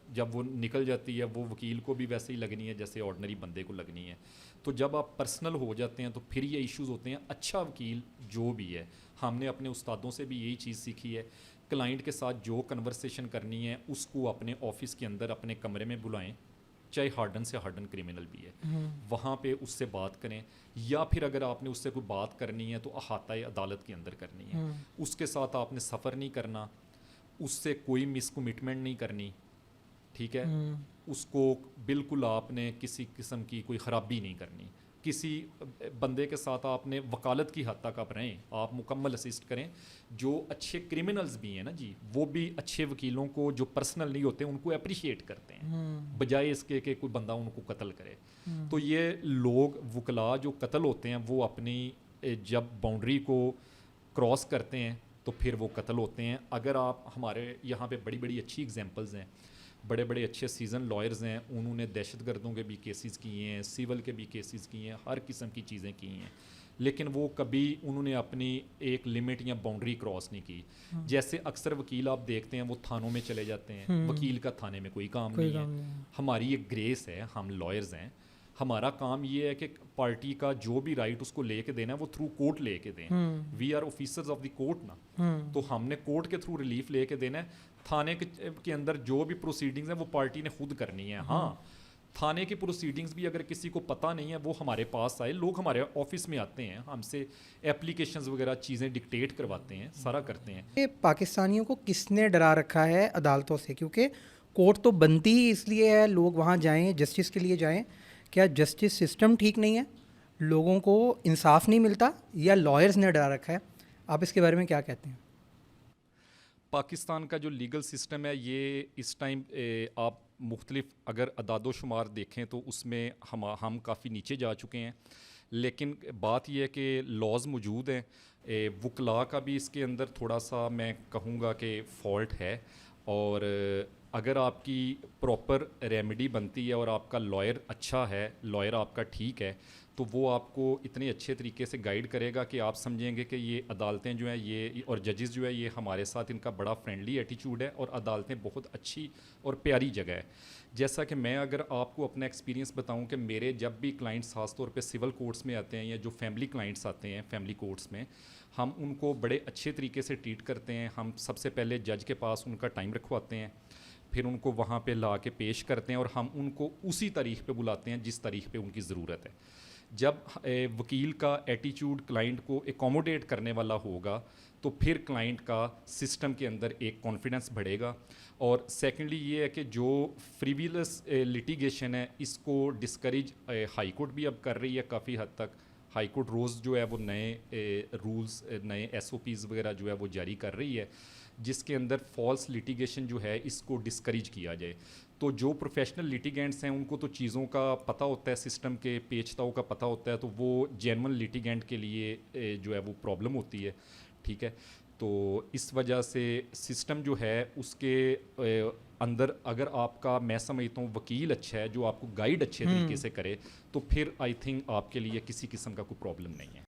S2: جب وہ نکل جاتی ہے وہ وکیل کو بھی ویسے ہی لگنی ہے جیسے آرڈنری بندے کو لگنی ہے. تو جب آپ پرسنل ہو جاتے ہیں تو پھر یہ ایشوز ہوتے ہیں. اچھا وکیل جو بھی ہے, ہم نے اپنے استادوں سے بھی یہی چیز سیکھی ہے, کلائنٹ کے ساتھ جو کنورسیشن کرنی ہے اس کو اپنے آفس کے اندر اپنے کمرے میں بلائیں, چاہے ہارڈن سے ہارڈن کرمنل بھی ہے, وہاں پہ اس سے بات کریں, یا پھر اگر آپ نے اس سے کوئی بات کرنی ہے تو احاطہ عدالت کے اندر کرنی ہے. اس کے ساتھ آپ نے سفر نہیں کرنا, اس سے کوئی مس کمٹمنٹ نہیں کرنی, ٹھیک ہے, اس کو بالکل آپ نے کسی قسم کی کوئی خرابی نہیں کرنی. کسی بندے کے ساتھ آپ نے وکالت کی حد تک آپ رہیں, آپ مکمل اسسٹ کریں. جو اچھے کرمنلز بھی ہیں نا جی, وہ بھی اچھے وکیلوں کو جو پرسنل نہیں ہوتے ان کو اپریشیٹ کرتے ہیں بجائے اس کے کہ کوئی بندہ ان کو قتل کرے. تو یہ لوگ وکلا جو قتل ہوتے ہیں وہ اپنی جب باؤنڈری کو کراس کرتے ہیں تو پھر وہ قتل ہوتے ہیں. اگر آپ ہمارے یہاں پہ بڑی بڑی اچھی اگزامپلز ہیں, بڑے بڑے اچھے سیزن لائرز ہیں, انہوں نے دہشت گردوں کے بھی کیسز کیے ہیں, سول کے بھی کیسز کیے ہیں, ہر قسم کی چیزیں کی ہیں, لیکن وہ کبھی انہوں نے اپنی ایک لمٹ یا باؤنڈری کراس نہیں کی. جیسے اکثر وکیل آپ دیکھتے ہیں وہ تھانوں میں چلے جاتے ہیں, وکیل کا تھانے میں کوئی کام نہیں ہے. ہماری ایک گریس ہے, ہم لائرز ہیں, ہمارا کام یہ ہے کہ پارٹی کا جو بھی رائٹ اس کو لے کے دینا ہے وہ تھرو کورٹ لے کے دیں. We are officers of the court نا, تو ہم نے کورٹ کے تھرو ریلیف لے کے دینا ہے. تھانے کے اندر جو بھی پروسیڈنگز ہیں وہ پارٹی نے خود کرنی ہے. ہاں, تھانے کی پروسیڈنگز بھی اگر کسی کو پتہ نہیں ہے وہ ہمارے پاس آئے, لوگ ہمارے آفس میں آتے ہیں, ہم سے اپلیکیشنز وغیرہ چیزیں ڈکٹیٹ کرواتے ہیں, سارا کرتے ہیں.
S1: یہ پاکستانیوں کو کس نے ڈرا رکھا ہے عدالتوں سے؟ کیونکہ کورٹ تو بنتی ہی اس لیے ہے لوگ وہاں جائیں, جسٹس کے لیے جائیں. کیا جسٹس سسٹم ٹھیک نہیں ہے, لوگوں کو انصاف نہیں ملتا, یا لائرز نے ڈرا رکھا ہے؟ آپ اس کے بارے میں کیا کہتے ہیں؟
S2: پاکستان کا جو لیگل سسٹم ہے یہ اس ٹائم آپ مختلف اگر اعداد و شمار دیکھیں تو اس میں ہم کافی نیچے جا چکے ہیں, لیکن بات یہ ہے کہ لاز موجود ہیں. وکلا کا بھی اس کے اندر تھوڑا سا میں کہوں گا کہ فالٹ ہے, اور اگر آپ کی پراپر ریمیڈی بنتی ہے اور آپ کا لائر اچھا ہے, لائر آپ کا ٹھیک ہے, تو وہ آپ کو اتنے اچھے طریقے سے گائیڈ کرے گا کہ آپ سمجھیں گے کہ یہ عدالتیں جو ہیں یہ اور ججز جو ہے یہ ہمارے ساتھ ان کا بڑا فرینڈلی ایٹیچیوڈ ہے, اور عدالتیں بہت اچھی اور پیاری جگہ ہے. جیسا کہ میں اگر آپ کو اپنا ایکسپیرینس بتاؤں کہ میرے جب بھی کلائنٹس خاص طور پہ سول کورٹس میں آتے ہیں یا جو فیملی کلائنٹس آتے ہیں فیملی کورٹس میں, ہم ان کو بڑے اچھے طریقے سے ٹریٹ کرتے ہیں. ہم سب سے پہلے جج کے پاس ان کا ٹائم رکھواتے ہیں, پھر ان کو وہاں پہ لا کے پیش کرتے ہیں, اور ہم ان کو اسی تاریخ پہ بلاتے ہیں جس تاریخ پہ ان کی ضرورت ہے. جب وکیل کا ایٹیچیوڈ کلائنٹ کو ایکوموڈیٹ کرنے والا ہوگا تو پھر کلائنٹ کا سسٹم کے اندر ایک کانفیڈنس بڑھے گا. اور سیکنڈلی یہ ہے کہ جو فریویلس لٹیگیشن ہے اس کو ڈسکریج ہائی کورٹ بھی اب کر رہی ہے کافی حد تک. ہائی کورٹ روز جو ہے وہ نئے رولز, نئے ایس او پیز وغیرہ جو ہے وہ جاری کر رہی ہے, جس کے اندر فالس لٹیگیشن جو ہے اس کو ڈسکریج کیا جائے. تو جو پروفیشنل لیٹیگینٹس ہیں ان کو تو چیزوں کا پتہ ہوتا ہے, سسٹم کے پیچتاؤں کا پتہ ہوتا ہے, تو وہ جینون لیٹیگینٹ کے لیے جو ہے وہ پرابلم ہوتی ہے, ٹھیک ہے. تو اس وجہ سے سسٹم جو ہے اس کے اندر اگر آپ کا, میں سمجھتا ہوں وکیل اچھا ہے جو آپ کو گائیڈ اچھے طریقے سے کرے, تو پھر آئی تھنک آپ کے لیے کسی قسم کا کوئی پرابلم نہیں ہے.